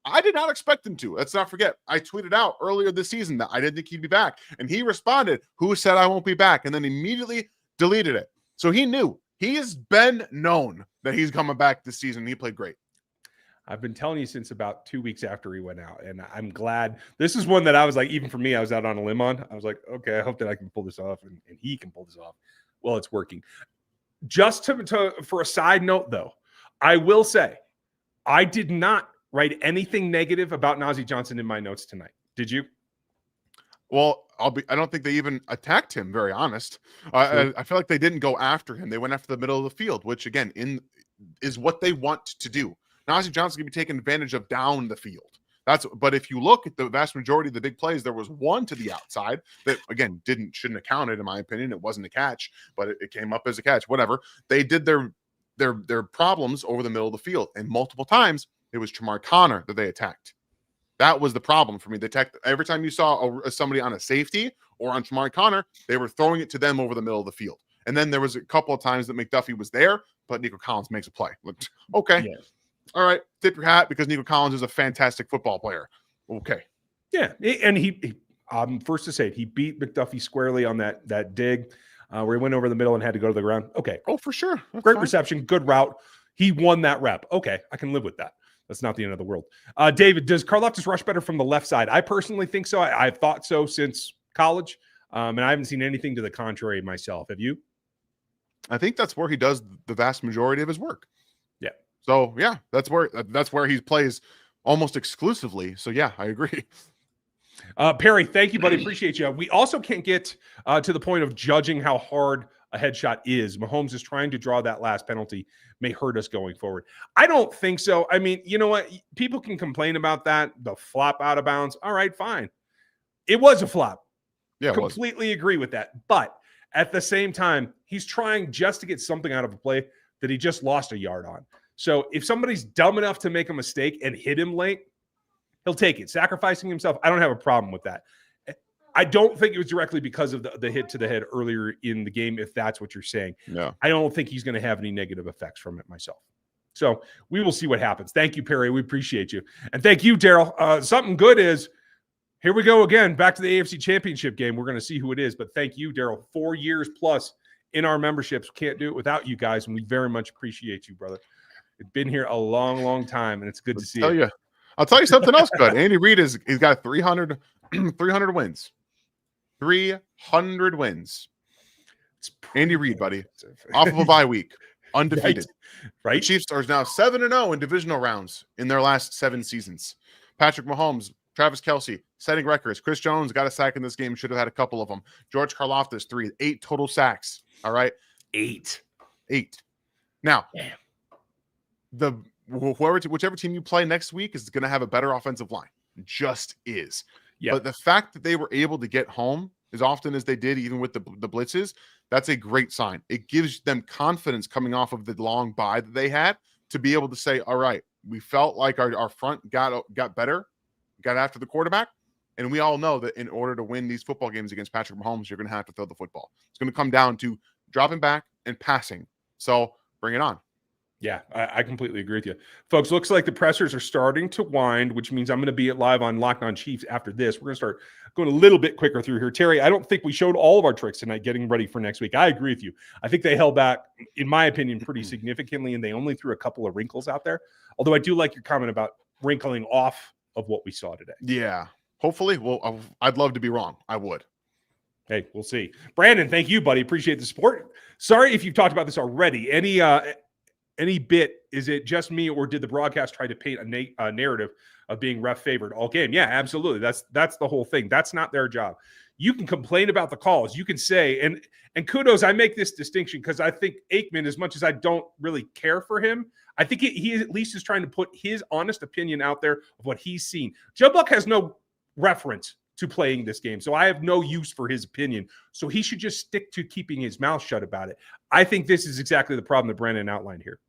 I did not expect him to. Let's not forget, I tweeted out earlier this season that I didn't think he'd be back. And he responded, "Who said I won't be back?" And then immediately deleted it. So he knew. He has been known that he's coming back this season. He played great. I've been telling you since about 2 weeks after he went out, and I'm glad. This is one that I was like, even for me, I was out on a limb on. I was like, okay, I hope that I can pull this off, and he can pull this off. Well, it's working. Just for a side note, though, I will say I did not write anything negative about Najee Johnson in my notes tonight. Did you? Well, I don't think they even attacked him, very honest. I feel like they didn't go after him. They went after the middle of the field, which, again, is what they want to do. Najee Johnson can be taken advantage of down the field. But if you look at the vast majority of the big plays, there was one to the outside that, again, shouldn't have counted, in my opinion. It wasn't a catch, but it came up as a catch. Whatever. They did their problems over the middle of the field, and multiple times it was Jamar Connor that they attacked. That was the problem for me. They attacked every time you saw somebody on a safety or on Jamar Connor, they were throwing it to them over the middle of the field. And then there was a couple of times that McDuffie was there, but Nico Collins makes a play. Okay. Yeah. All right, tip your hat because Nico Collins is a fantastic football player. Okay. Yeah, and I'm first to say it, he beat McDuffie squarely on that dig where he went over the middle and had to go to the ground. Okay. Oh, for sure. That's great reception, good route. He won that rep. Okay, I can live with that. That's not the end of the world. David, does Karlaftis rush better from the left side? I personally think so. I've thought so since college, and I haven't seen anything to the contrary myself. Have you? I think that's where he does the vast majority of his work. Yeah. So, yeah, that's where he plays almost exclusively. So, yeah, I agree. Perry, thank you, buddy. Appreciate you. We also can't get to the point of judging how hard a headshot is. Mahomes is trying to draw that last penalty, may hurt us going forward. I don't think so. I mean, you know what? People can complain about that. The flop out of bounds. All right, fine. It was a flop. Yeah, completely agree with that. But at the same time, he's trying just to get something out of a play that he just lost a yard on. So if somebody's dumb enough to make a mistake and hit him late, he'll take it. Sacrificing himself, I don't have a problem with that. I don't think it was directly because of the hit to the head earlier in the game, if that's what you're saying. Yeah. I don't think he's going to have any negative effects from it myself. So we will see what happens. Thank you, Perry. We appreciate you. And thank you, Daryl. Something good is, here we go again, back to the AFC Championship game. We're going to see who it is. But thank you, Daryl. 4 years plus in our memberships. Can't do it without you guys, and we very much appreciate you, brother. It's been here a long, long time, and it's good to see you. I'll tell you something else good. Andy Reid he's got 300 wins. 300 wins. Andy Reid, buddy. Off of a bye week. Undefeated. Right. The Chiefs are now 7-0 in divisional rounds in their last 7 seasons. Patrick Mahomes, Travis Kelce, setting records. Chris Jones got a sack in this game. Should have had a couple of them. George Karlaftis, 3. 8 total sacks. All right. 8. Now, whichever team you play next week is going to have a better offensive line. Just is. Yeah. But the fact that they were able to get home as often as they did, even with the blitzes, that's a great sign. It gives them confidence coming off of the long bye that they had to be able to say, all right, we felt like our front got better, got after the quarterback. And we all know that in order to win these football games against Patrick Mahomes, you're going to have to throw the football. It's going to come down to dropping back and passing. So bring it on. Yeah, I completely agree with you. Folks, looks like the pressers are starting to wind, which means I'm going to be live on Locked On Chiefs after this. We're going to start going a little bit quicker through here. Terry, I don't think we showed all of our tricks tonight getting ready for next week. I agree with you. I think they held back, in my opinion, pretty significantly, and they only threw a couple of wrinkles out there. Although I do like your comment about wrinkling off of what we saw today. Yeah. Hopefully. Well, I'd love to be wrong. I would. Hey, we'll see. Brandon, thank you, buddy. Appreciate the support. Sorry if you've talked about this already. Any bit, is it just me, or did the broadcast try to paint a narrative of being ref favored all game? Yeah, absolutely. That's the whole thing. That's not their job. You can complain about the calls. You can say, and kudos, I make this distinction because I think Aikman, as much as I don't really care for him, I think he at least is trying to put his honest opinion out there of what he's seen. Joe Buck has no reference to playing this game, so I have no use for his opinion. So he should just stick to keeping his mouth shut about it. I think this is exactly the problem that Brandon outlined here.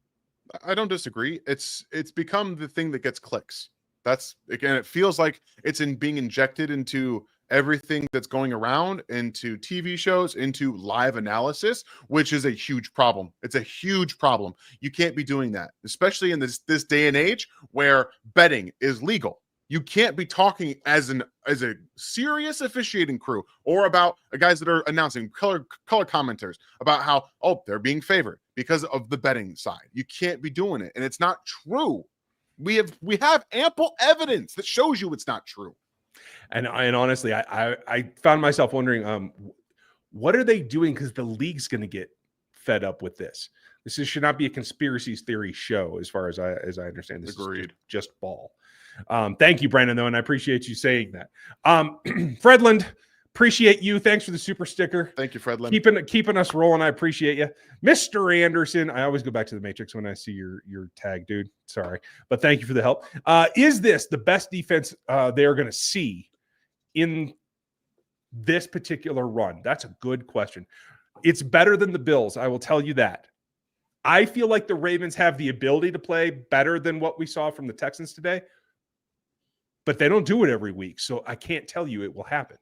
I don't disagree. It's become the thing that gets clicks. That's, again, it feels like it's being injected into everything that's going around, into TV shows, into live analysis, which is a huge problem. It's a huge problem. You can't be doing that, especially in this day and age where betting is legal. You can't be talking as a serious officiating crew or about guys that are announcing color commenters about how, they're being favored because of the betting side. You can't be doing it. And it's not true. We have ample evidence that shows you it's not true. And honestly, I found myself wondering, what are they doing? Because the league's going to get fed up with this. Should not be a conspiracy theory show, as far as I understand. This Agreed. Is just ball. Thank you, Brandon, though, and I appreciate you saying that. Fredland, appreciate you. Thanks for the super sticker. Thank you, Fredland. Keeping us rolling. I appreciate you. Mr. Anderson, I always go back to the Matrix when I see your tag, dude. Sorry. But thank you for the help. Is this the best defense they are going to see in this particular run? That's a good question. It's better than the Bills, I will tell you that. I feel like the Ravens have the ability to play better than what we saw from the Texans today, but they don't do it every week, so I can't tell you it will happen.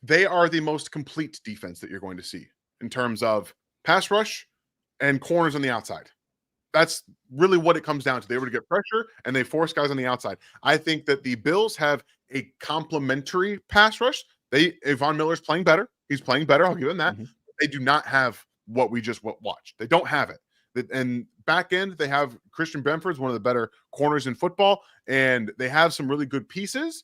They are the most complete defense that you're going to see in terms of pass rush and corners on the outside. That's really what it comes down to. They were to get pressure and they force guys on the outside. I think that the Bills have a complementary pass rush. Von Miller's playing better. He's playing better. I'll give him that. Mm-hmm. They do not have what we just watched. They don't have it. And back end, they have Christian Benford's one of the better corners in football, and they have some really good pieces.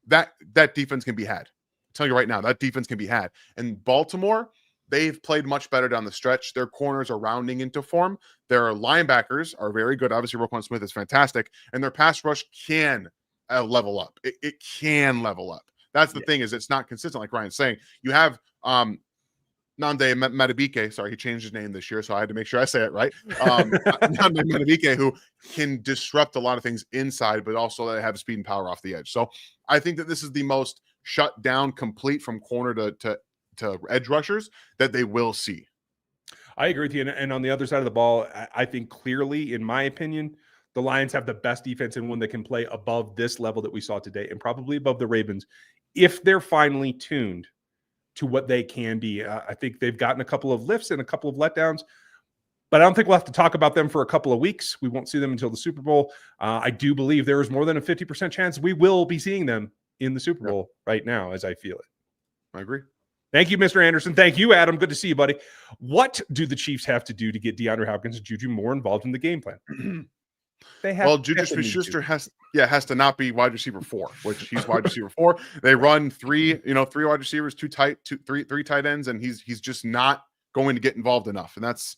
That defense can be had. I'll tell you right now, that defense can be had. And Baltimore, they've played much better down the stretch. Their corners are rounding into form. Their linebackers are very good. Obviously, Roquan Smith is fantastic, and their pass rush can level up. It can level up. That's the thing, is it's not consistent, like Ryan's saying. You have Nande Madubuike, sorry, he changed his name this year, so I had to make sure I say it right. Nande Madubuike, who can disrupt a lot of things inside, but also they have speed and power off the edge. So I think that this is the most shut down, complete from corner to edge rushers that they will see. I agree with you. And on the other side of the ball, I think clearly, in my opinion, the Lions have the best defense and one that can play above this level that we saw today, and probably above the Ravens, if they're finally tuned to what they can be. I think they've gotten a couple of lifts and a couple of letdowns, But I don't think we'll have to talk about them for a couple of weeks. We won't see them until the Super Bowl. I do believe there is more than a 50% chance we will be seeing them in the Super Bowl right now, as I feel it. I agree. Thank you, Mr. Anderson. Thank you, Adam. Good to see you, buddy. What do the Chiefs have to do to get DeAndre Hopkins and Juju more involved in the game plan? Juju Smith-Schuster has to not be wide receiver 4, which he's wide receiver 4. They run three wide receivers, three tight ends, and he's just not going to get involved enough, and that's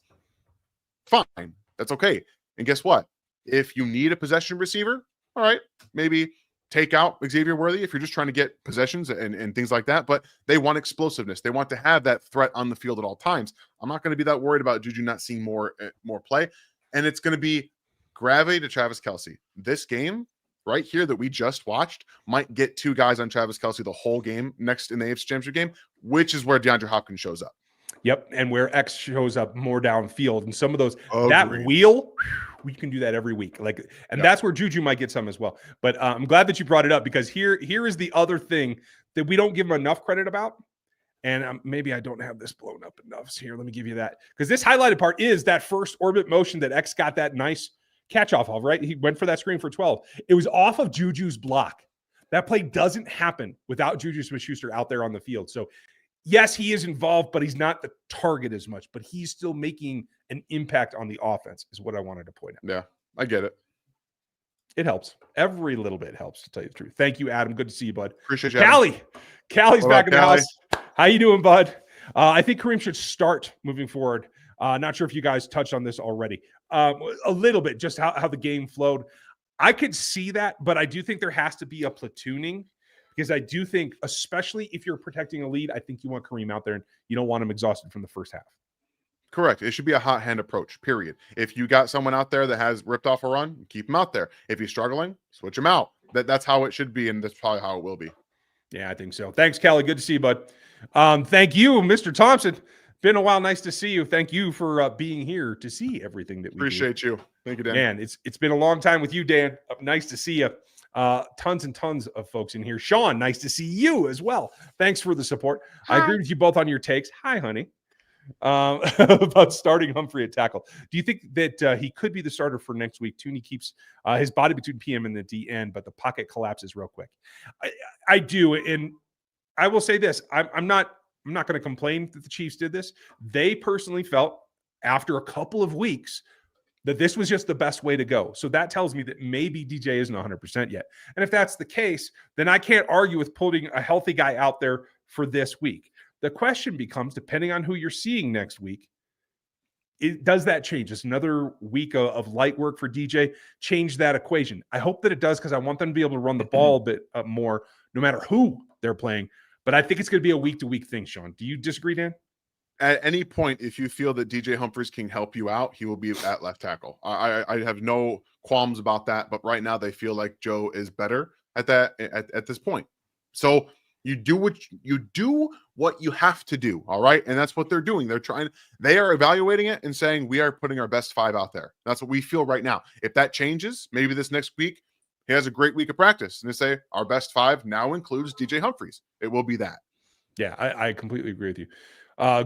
fine. That's okay. And guess what? If you need a possession receiver, all right, maybe take out Xavier Worthy if you're just trying to get possessions and things like that. But they want explosiveness. They want to have that threat on the field at all times. I'm not going to be that worried about Juju not seeing more play, and it's going to be gravity to Travis Kelce. This game right here that we just watched might get 2 guys on Travis Kelce the whole game next in the AFC Championship game, which is where DeAndre Hopkins shows up. Yep, and where X shows up more downfield, and some of those that wheel, we can do that every week. That's where Juju might get some as well. But I'm glad that you brought it up, because here is the other thing that we don't give him enough credit about. And maybe I don't have this blown up enough. So here, let me give you that, because this highlighted part is that first orbit motion that X got that nice catch off of. Right, he went for that screen for 12. It was off of Juju's block. That play doesn't happen without Juju Smith-Schuster out there on the field. So yes, he is involved, but he's not the target as much. But he's still making an impact on the offense, is what I wanted to point out. Yeah, I get it. It helps. Every little bit helps, to tell you the truth. Thank you, Adam. Good to see you, bud. Appreciate you. Callie's back in the house. How you doing, bud? I think Kareem should start moving forward. Not sure if you guys touched on this already. A little bit, just how the game flowed. I could see that, but I do think there has to be a platooning, because I do think, especially if you're protecting a lead, I think you want Kareem out there, and you don't want him exhausted from the first half. Correct. It should be a hot hand approach, period. If you got someone out there that has ripped off a run, keep him out there. If he's struggling, switch him out. That's how it should be, and that's probably how it will be. Yeah, I think so. Thanks, Callie. Good to see you, bud. Thank you, Mr. Thompson. Been a while. Nice to see you. Thank you for being here to see everything that we appreciate you. Thank you, Dan. Man, it's been a long time with you, Dan. Nice to see you. Tons and tons of folks in here. Sean, nice to see you as well. Thanks for the support. Hi. I agree with you both on your takes. Hi, honey. About starting Humphrey at tackle. Do you think that he could be the starter for next week? Tooney keeps his body between PM and the DN, but the pocket collapses real quick. I do, and I will say this: I'm not going to complain that the Chiefs did this. They personally felt after a couple of weeks that this was just the best way to go. So that tells me that maybe DJ isn't 100% yet. And if that's the case, then I can't argue with putting a healthy guy out there for this week. The question becomes, depending on who you're seeing next week, does that change? Is another week of light work for DJ change that equation? I hope that it does, because I want them to be able to run the ball a bit more, no matter who they're playing. But I think it's going to be a week-to-week thing, Sean. Do you disagree, Dan? At any point, if you feel that DJ Humphries can help you out, he will be at left tackle. I have no qualms about that, but right now they feel like Joe is better at this point. So you do what you have to do, all right? And that's what they're doing. They are evaluating it and saying, we are putting our best 5 out there. That's what we feel right now. If that changes, maybe this next week, he has a great week of practice, and they say our best 5 now includes DJ Humphries. It will be that. Yeah, I completely agree with you.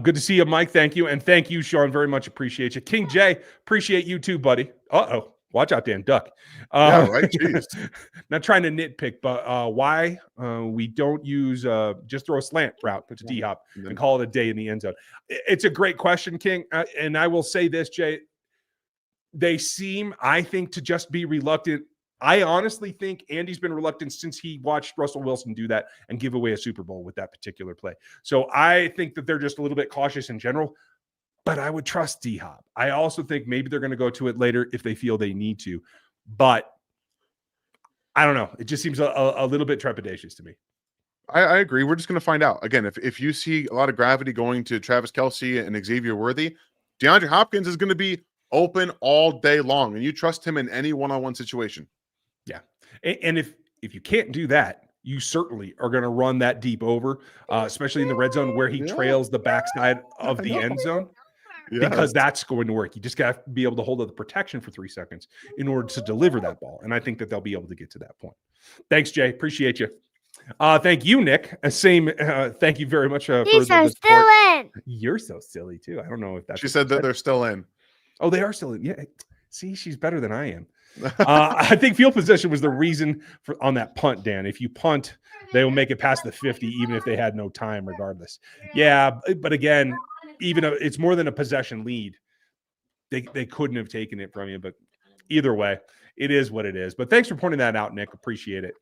Good to see you, Mike. Thank you. And thank you, Sean. Very much appreciate you. King Jay, appreciate you too, buddy. Uh-oh. Watch out, Dan. Duck. Yeah, right. Jeez. Not trying to nitpick, but why we don't use just throw a slant route to D-Hop and call it a day in the end zone. It's a great question, King. And I will say this, Jay. They seem, I think, to just be reluctant. I honestly think Andy's been reluctant since he watched Russell Wilson do that and give away a Super Bowl with that particular play. So I think that they're just a little bit cautious in general. But I would trust D-Hop. I also think maybe they're going to go to it later if they feel they need to. But I don't know. It just seems a little bit trepidatious to me. I agree. We're just going to find out. Again, if you see a lot of gravity going to Travis Kelce and Xavier Worthy, DeAndre Hopkins is going to be open all day long, and you trust him in any one-on-one situation. Yeah. And if you can't do that, you certainly are going to run that deep over, especially in the red zone where he trails the backside of the end zone. Because that's going to work. You just got to be able to hold up the protection for 3 seconds in order to deliver that ball. And I think that they'll be able to get to that point. Thanks, Jay. Appreciate you. Thank you, Nick. Thank you very much. You're so still in. You're so silly, too. I don't know if that's. She said that they're still in. Oh, they are still in. Yeah. See, she's better than I am. I think field possession was the reason on that punt, Dan. If you punt, they will make it past the 50, even if they had no time, regardless. Yeah, but again, even it's more than a possession lead. They couldn't have taken it from you, but either way, it is what it is. But thanks for pointing that out, Nick. Appreciate it.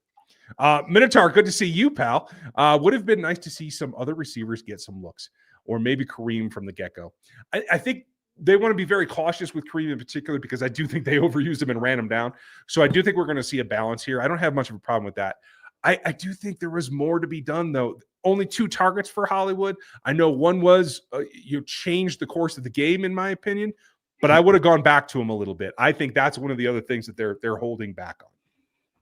Minotaur, good to see you, pal. Would have been nice to see some other receivers get some looks, or maybe Kareem from the get-go. I think they want to be very cautious with Kareem in particular because I do think they overused him and ran him down. So I do think we're going to see a balance here. I don't have much of a problem with that. I do think there was more to be done, though. Only 2 targets for Hollywood. I know one was you changed the course of the game, in my opinion, but I would have gone back to him a little bit. I think that's one of the other things that they're holding back on.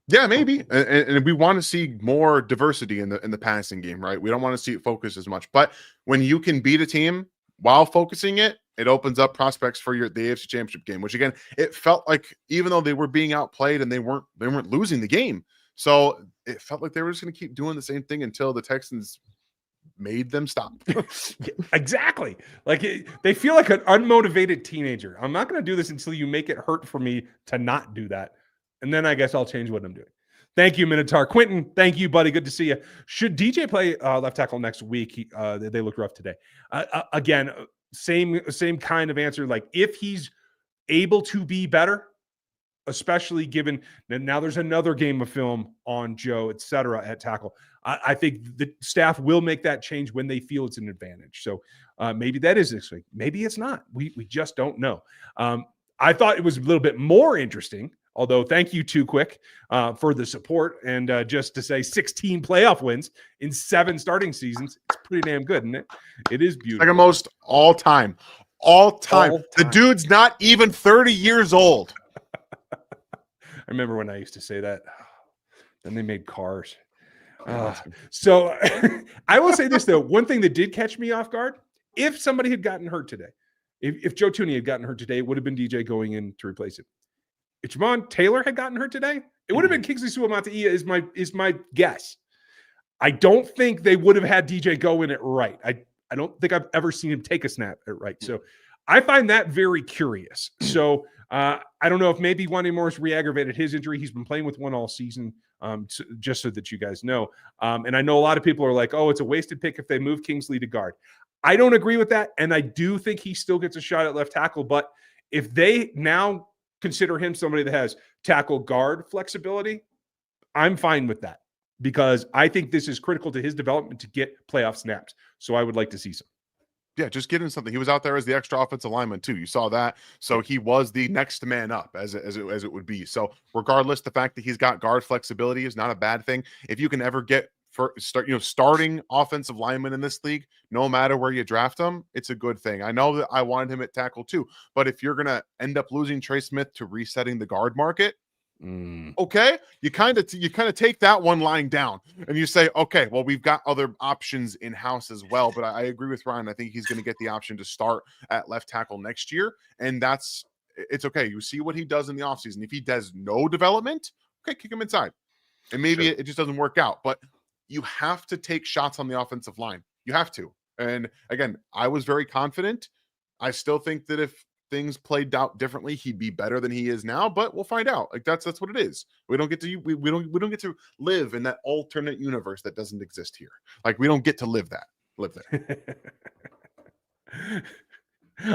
Yeah, maybe, and we want to see more diversity in the passing game, right? We don't want to see it focus as much, but when you can beat a team while focusing it, it opens up prospects for the AFC Championship game. Which again, it felt like even though they were being outplayed and they weren't losing the game, so it felt like they were just going to keep doing the same thing until the Texans made them stop. Exactly. Like they feel like an unmotivated teenager. I'm not going to do this until you make it hurt for me to not do that. And then I guess I'll change what I'm doing. Thank you, Minotaur. Quentin, thank you, buddy. Good to see you. Should DJ play left tackle next week? They looked rough today. Again, same kind of answer. Like if he's able to be better, especially given that now there's another game of film on Joe, et cetera, at tackle. I think the staff will make that change when they feel it's an advantage. So maybe that is this week. Maybe it's not. We just don't know. I thought it was a little bit more interesting, although thank you, Too Quick, for the support. And just to say 16 playoff wins in 7 starting seasons, it's pretty damn good, isn't it? It is beautiful. Second most all time. The dude's not even 30 years old. I remember when I used to say that. Then they made cars. So I will say this, though. One thing that did catch me off guard, if somebody had gotten hurt today, if Joe Thuney had gotten hurt today, it would have been DJ going in to replace him. If Jamon Taylor had gotten hurt today, it would have been Kingsley Suamataia is my guess. I don't think they would have had DJ go in at right. I don't think I've ever seen him take a snap at right. So I find that very curious. So I don't know if maybe Wande Morris re-aggravated his injury. He's been playing with one all season, just so that you guys know. And I know a lot of people are like, oh, it's a wasted pick if they move Kingsley to guard. I don't agree with that. And I do think he still gets a shot at left tackle. But if they now consider him somebody that has tackle guard flexibility, I'm fine with that because I think this is critical to his development to get playoff snaps. So I would like to see some. Yeah, just get him something. He was out there as the extra offensive lineman too. You saw that. So he was the next man up as it would be. So regardless, the fact that he's got guard flexibility is not a bad thing. If you can ever get starting offensive linemen in this league, no matter where you draft them, it's a good thing. I know that I wanted him at tackle too, but if you're gonna end up losing Trey Smith to resetting the guard market, okay, you kind of take that one lying down and you say, okay, well, we've got other options in house as well. But I agree with Ryan. I think he's going to get the option to start at left tackle next year, and it's okay. You see what he does in the offseason. If he does no development, okay, kick him inside, and maybe it just doesn't work out. But you have to take shots on the offensive line. You have to. And again, I was very confident. I still think that if things played out differently, he'd be better than he is now, but we'll find out. Like that's what it is. We don't get to get to live in that alternate universe that doesn't exist here. Like we don't get to live there.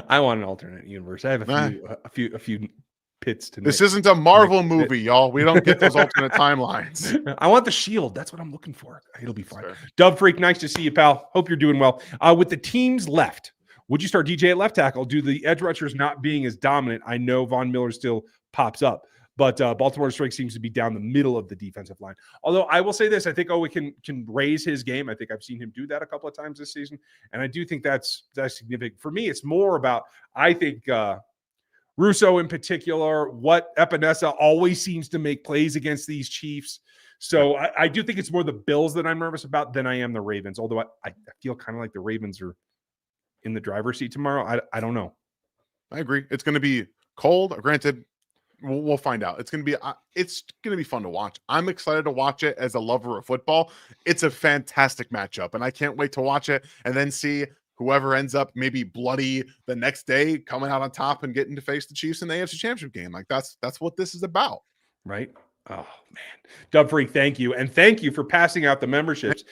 I want an alternate universe. I have a few pits to This isn't a Marvel movie, y'all. We don't get those alternate timelines. I want the shield. That's what I'm looking for. It'll be fine. Dub Freak, nice to see you, pal. Hope you're doing well. With the teams left, would you start DJ at left tackle? Do the edge rushers not being as dominant? I know Von Miller still pops up, but Baltimore's strength seems to be down the middle of the defensive line. Although I will say this, I think Owe can raise his game. I think I've seen him do that a couple of times this season, and I do think that's significant. For me, it's more about, I think, Russo in particular, what Epinesa always seems to make plays against these Chiefs. So I do think it's more the Bills that I'm nervous about than I am the Ravens, although I feel kind of like the Ravens are in the driver's seat tomorrow. I don't know. I agree. It's going to be cold. Granted, we'll find out. It's going to be fun to watch. I'm excited to watch it as a lover of football. It's a fantastic matchup, and I can't wait to watch it and then see whoever ends up maybe bloody the next day coming out on top and getting to face the Chiefs in the AFC Championship game. Like that's what this is about. Right? Oh man, Dub Freak, thank you, and thank you for passing out the memberships,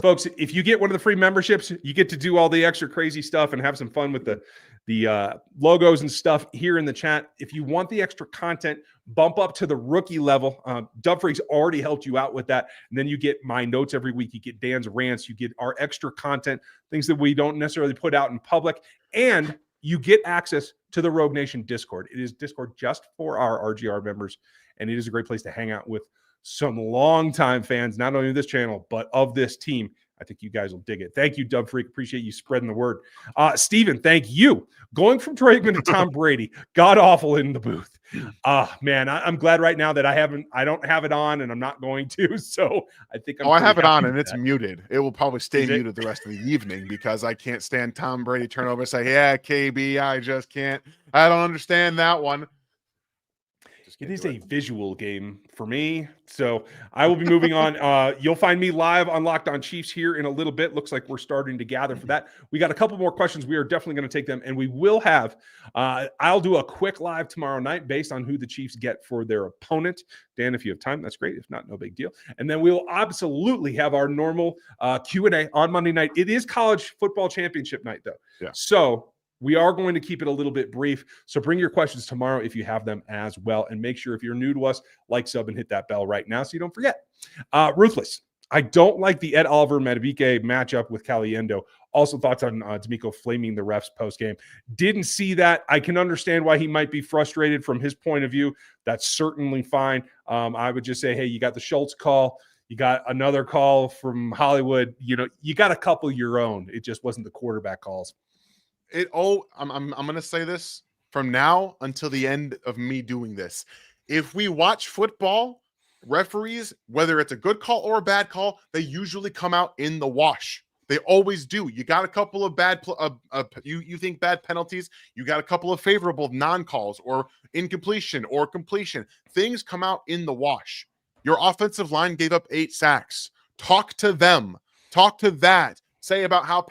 folks. If you get one of the free memberships, you get to do all the extra crazy stuff and have some fun with the logos and stuff here in the chat. If you want the extra content, bump up to the rookie level. Dub Freak's already helped you out with that, and then you get my notes every week. You get Dan's rants. You get our extra content, things that we don't necessarily put out in public, and you get access to the Rogue Nation Discord. It is Discord just for our RGR members. And it is a great place to hang out with some longtime fans, not only of this channel, but of this team. I think you guys will dig it. Thank you, Dub Freak. Appreciate you spreading the word. Steven, thank you. Going from Troy Aikman to Tom Brady, god awful in the booth. Man, I'm glad right now that I don't have it on, and I'm not going to. So I think I have it on and it's muted. It will probably stay muted the rest of the evening because I can't stand Tom Brady turnover and say, yeah, KB, I just can't. I don't understand that one. It is a visual game for me. So I will be moving on. You'll find me live on Locked On Chiefs here in a little bit. Looks like we're starting to gather for that. We got a couple more questions. We are definitely going to take them. And we will have, I'll do a quick live tomorrow night based on who the Chiefs get for their opponent. Dan, if you have time, that's great. If not, no big deal. And then we'll absolutely have our normal Q&A on Monday night. It is college football championship night, though. Yeah. So we are going to keep it a little bit brief. So bring your questions tomorrow if you have them as well. And make sure if you're new to us, like, sub, and hit that bell right now so you don't forget. Ruthless. I don't like the Ed Oliver Madubuike matchup with Caliendo. Also thoughts on D'Amico flaming the refs post-game. Didn't see that. I can understand why he might be frustrated from his point of view. That's certainly fine. I would just say, hey, you got the Schultz call. You got another call from Hollywood. You know, you got a couple of your own. It just wasn't the quarterback calls. I'm going to say this from now until the end of me doing this. If we watch football, referees, whether it's a good call or a bad call, they usually come out in the wash. They always do. You got a couple of bad, you think bad penalties. You got a couple of favorable non-calls or incompletion or completion. Things come out in the wash. Your offensive line gave up 8 sacks. Talk to them. Talk to that. Say about how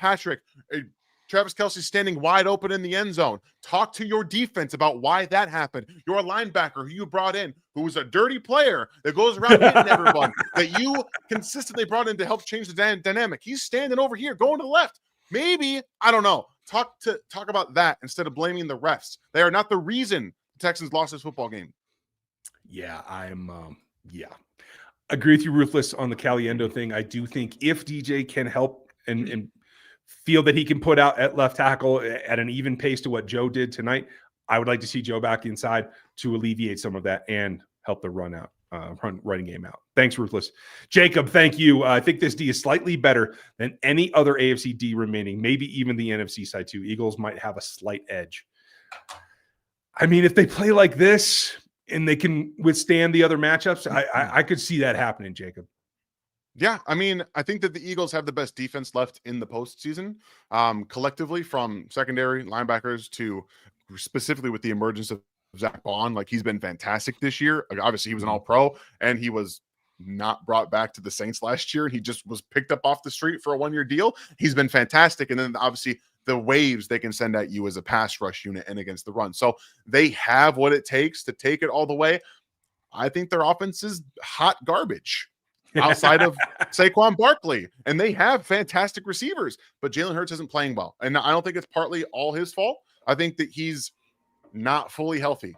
Travis Kelce standing wide open in the end zone. Talk to your defense about why that happened. Your linebacker who you brought in, who was a dirty player that goes around hitting everyone, that you consistently brought in to help change the dynamic. He's standing over here, going to the left. Maybe, I don't know. Talk about that instead of blaming the refs. They are not the reason the Texans lost this football game. Yeah, agree with you, Ruthless, on the Caliendo thing. I do think if DJ can help and feel that he can put out at left tackle at an even pace to what Joe did tonight, I would like to see Joe back inside to alleviate some of that and help the running game out. Thanks, Ruthless. Jacob, thank you. I think this D is slightly better than any other AFC D remaining, maybe even the NFC side too. Eagles might have a slight edge. I mean, if they play like this and they can withstand the other matchups, I could see that happening, Jacob. Yeah, I mean, I think that the Eagles have the best defense left in the postseason, collectively, from secondary linebackers to specifically with the emergence of Zach Bond. Like, he's been fantastic this year. Obviously, he was an All-Pro, and he was not brought back to the Saints last year. He just was picked up off the street for a one-year deal. He's been fantastic, and then obviously the waves they can send at you as a pass rush unit and against the run. So they have what it takes to take it all the way. I think their offense is hot garbage outside of Saquon Barkley, and they have fantastic receivers, but Jalen Hurts isn't playing well. And I don't think it's partly all his fault. I think that he's not fully healthy.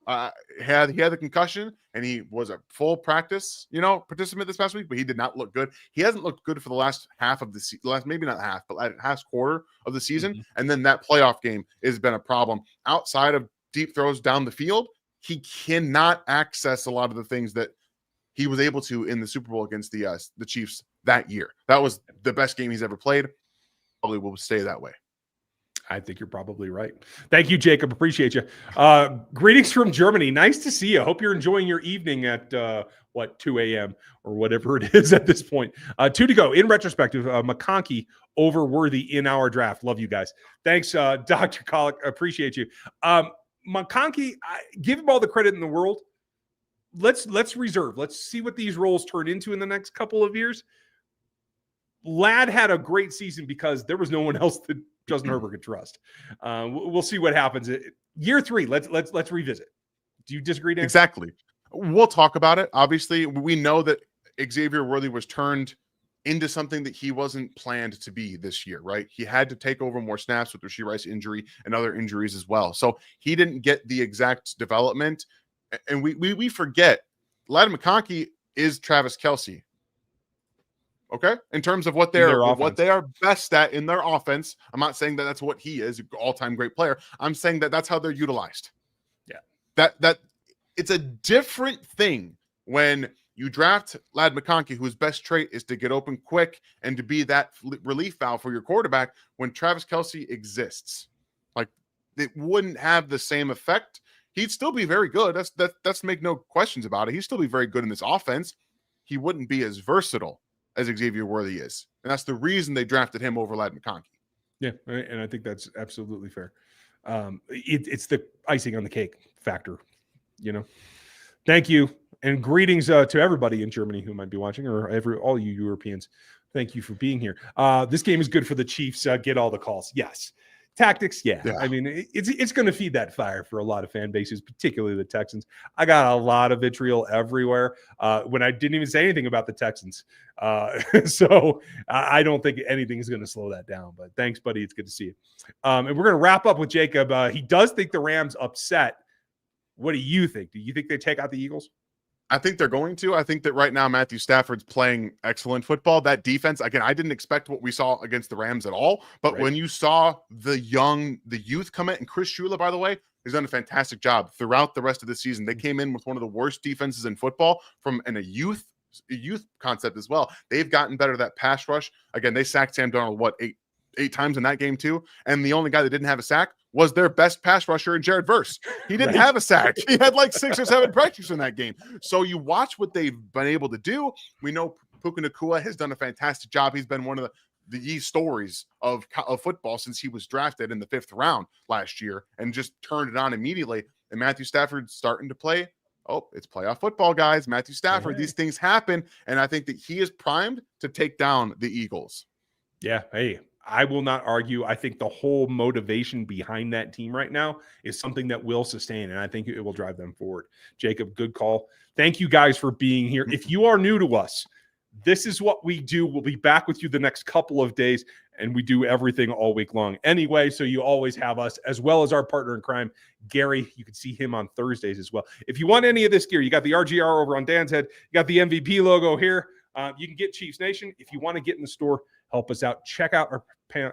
He had the concussion, and he was a full practice, participant this past week, but he did not look good. He hasn't looked good for the last half of the season, maybe not half, but last quarter of the season. Mm-hmm. And then that playoff game has been a problem. Outside of deep throws down the field, he cannot access a lot of the things that he was able to in the Super Bowl against the Chiefs that year. That was the best game he's ever played. Probably will stay that way. I think you're probably right. Thank you, Jacob. Appreciate you. Greetings from Germany. Nice to see you. Hope you're enjoying your evening at 2 a.m. or whatever it is at this point. 2 to go. In retrospective, McConkey over Worthy in our draft. Love you guys. Thanks, Dr. Kollick. Appreciate you. McConkey, give him all the credit in the world. Let's reserve. Let's see what these roles turn into in the next couple of years. Ladd had a great season because there was no one else that Justin Herbert could trust. We'll see what happens. Year 3, let's revisit. Do you disagree, Dan? Exactly. We'll talk about it. Obviously, we know that Xavier Worthy was turned into something that he wasn't planned to be this year, right? He had to take over more snaps with the Rashee Rice injury and other injuries as well. So he didn't get the exact development. And we forget Ladd McConkey is Travis Kelce. Okay, in terms of what they are best at in their offense. I'm not saying that that's what he is, all-time great player. I'm saying that that's how they're utilized. Yeah, that it's a different thing when you draft Ladd McConkey, whose best trait is to get open quick and to be that relief valve for your quarterback. When Travis Kelce exists, like, it wouldn't have the same effect. He'd still be very good. That's make no questions about it. He'd still be very good in this offense. He wouldn't be as versatile as Xavier Worthy is. And that's the reason they drafted him over Ladd McConkey. Yeah, and I think that's absolutely fair. It's the icing on the cake factor, Thank you, and greetings to everybody in Germany who might be watching, or all you Europeans. Thank you for being here. This game is good for the Chiefs. Get all the calls. Yes. Tactics, yeah. I mean, it's going to feed that fire for a lot of fan bases, particularly the Texans. I got a lot of vitriol everywhere when I didn't even say anything about the Texans. So I don't think anything is going to slow that down. But thanks, buddy. It's good to see you. And we're going to wrap up with Jacob. He does think the Rams upset. What do you think? Do you think they take out the Eagles? I think they're going to. I think that right now Matthew Stafford's playing excellent football. That defense, again, I didn't expect what we saw against the Rams at all. But when you saw the youth come in, and Chris Shula, by the way, has done a fantastic job throughout the rest of the season. They came in with one of the worst defenses in football a youth concept as well. They've gotten better at that pass rush. Again, they sacked Sam Darnold, eight times in that game too. And the only guy that didn't have a sack was their best pass rusher in Jared Verse. He didn't have a sack. He had like 6 or 7 pressures in that game. So you watch what they've been able to do. We know Puka Nacua has done a fantastic job. He's been one of the stories of football since he was drafted in the 5th round last year and just turned it on immediately. And Matthew Stafford's starting to play. Oh, it's playoff football, guys. Matthew Stafford, These things happen. And I think that he is primed to take down the Eagles. Yeah. Hey, I will not argue. I think the whole motivation behind that team right now is something that will sustain, and I think it will drive them forward. Jacob, good call. Thank you guys for being here. If you are new to us, this is what we do. We'll be back with you the next couple of days, and we do everything all week long anyway, so you always have us, as well as our partner in crime, Gary. You can see him on Thursdays as well. If you want any of this gear, you got the RGR over on Dan's head. You got the MVP logo here. You can get Chiefs Nation. If you want to get in the store, help us out. Check out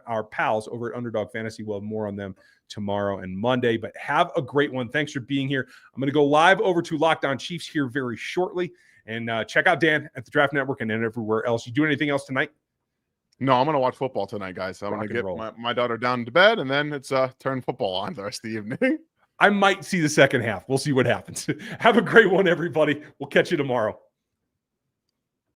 our pals over at Underdog Fantasy. We'll have more on them tomorrow and Monday, but have a great one. Thanks for being here. I'm going to go live over to Locked On Chiefs here very shortly, and check out Dan at the Draft Network and everywhere else. You do anything else tonight? No, I'm going to watch football tonight, guys. I'm going to get my daughter down to bed, and then it's turn football on the rest of the evening. I might see the second half. We'll see what happens. Have a great one, everybody. We'll catch you tomorrow.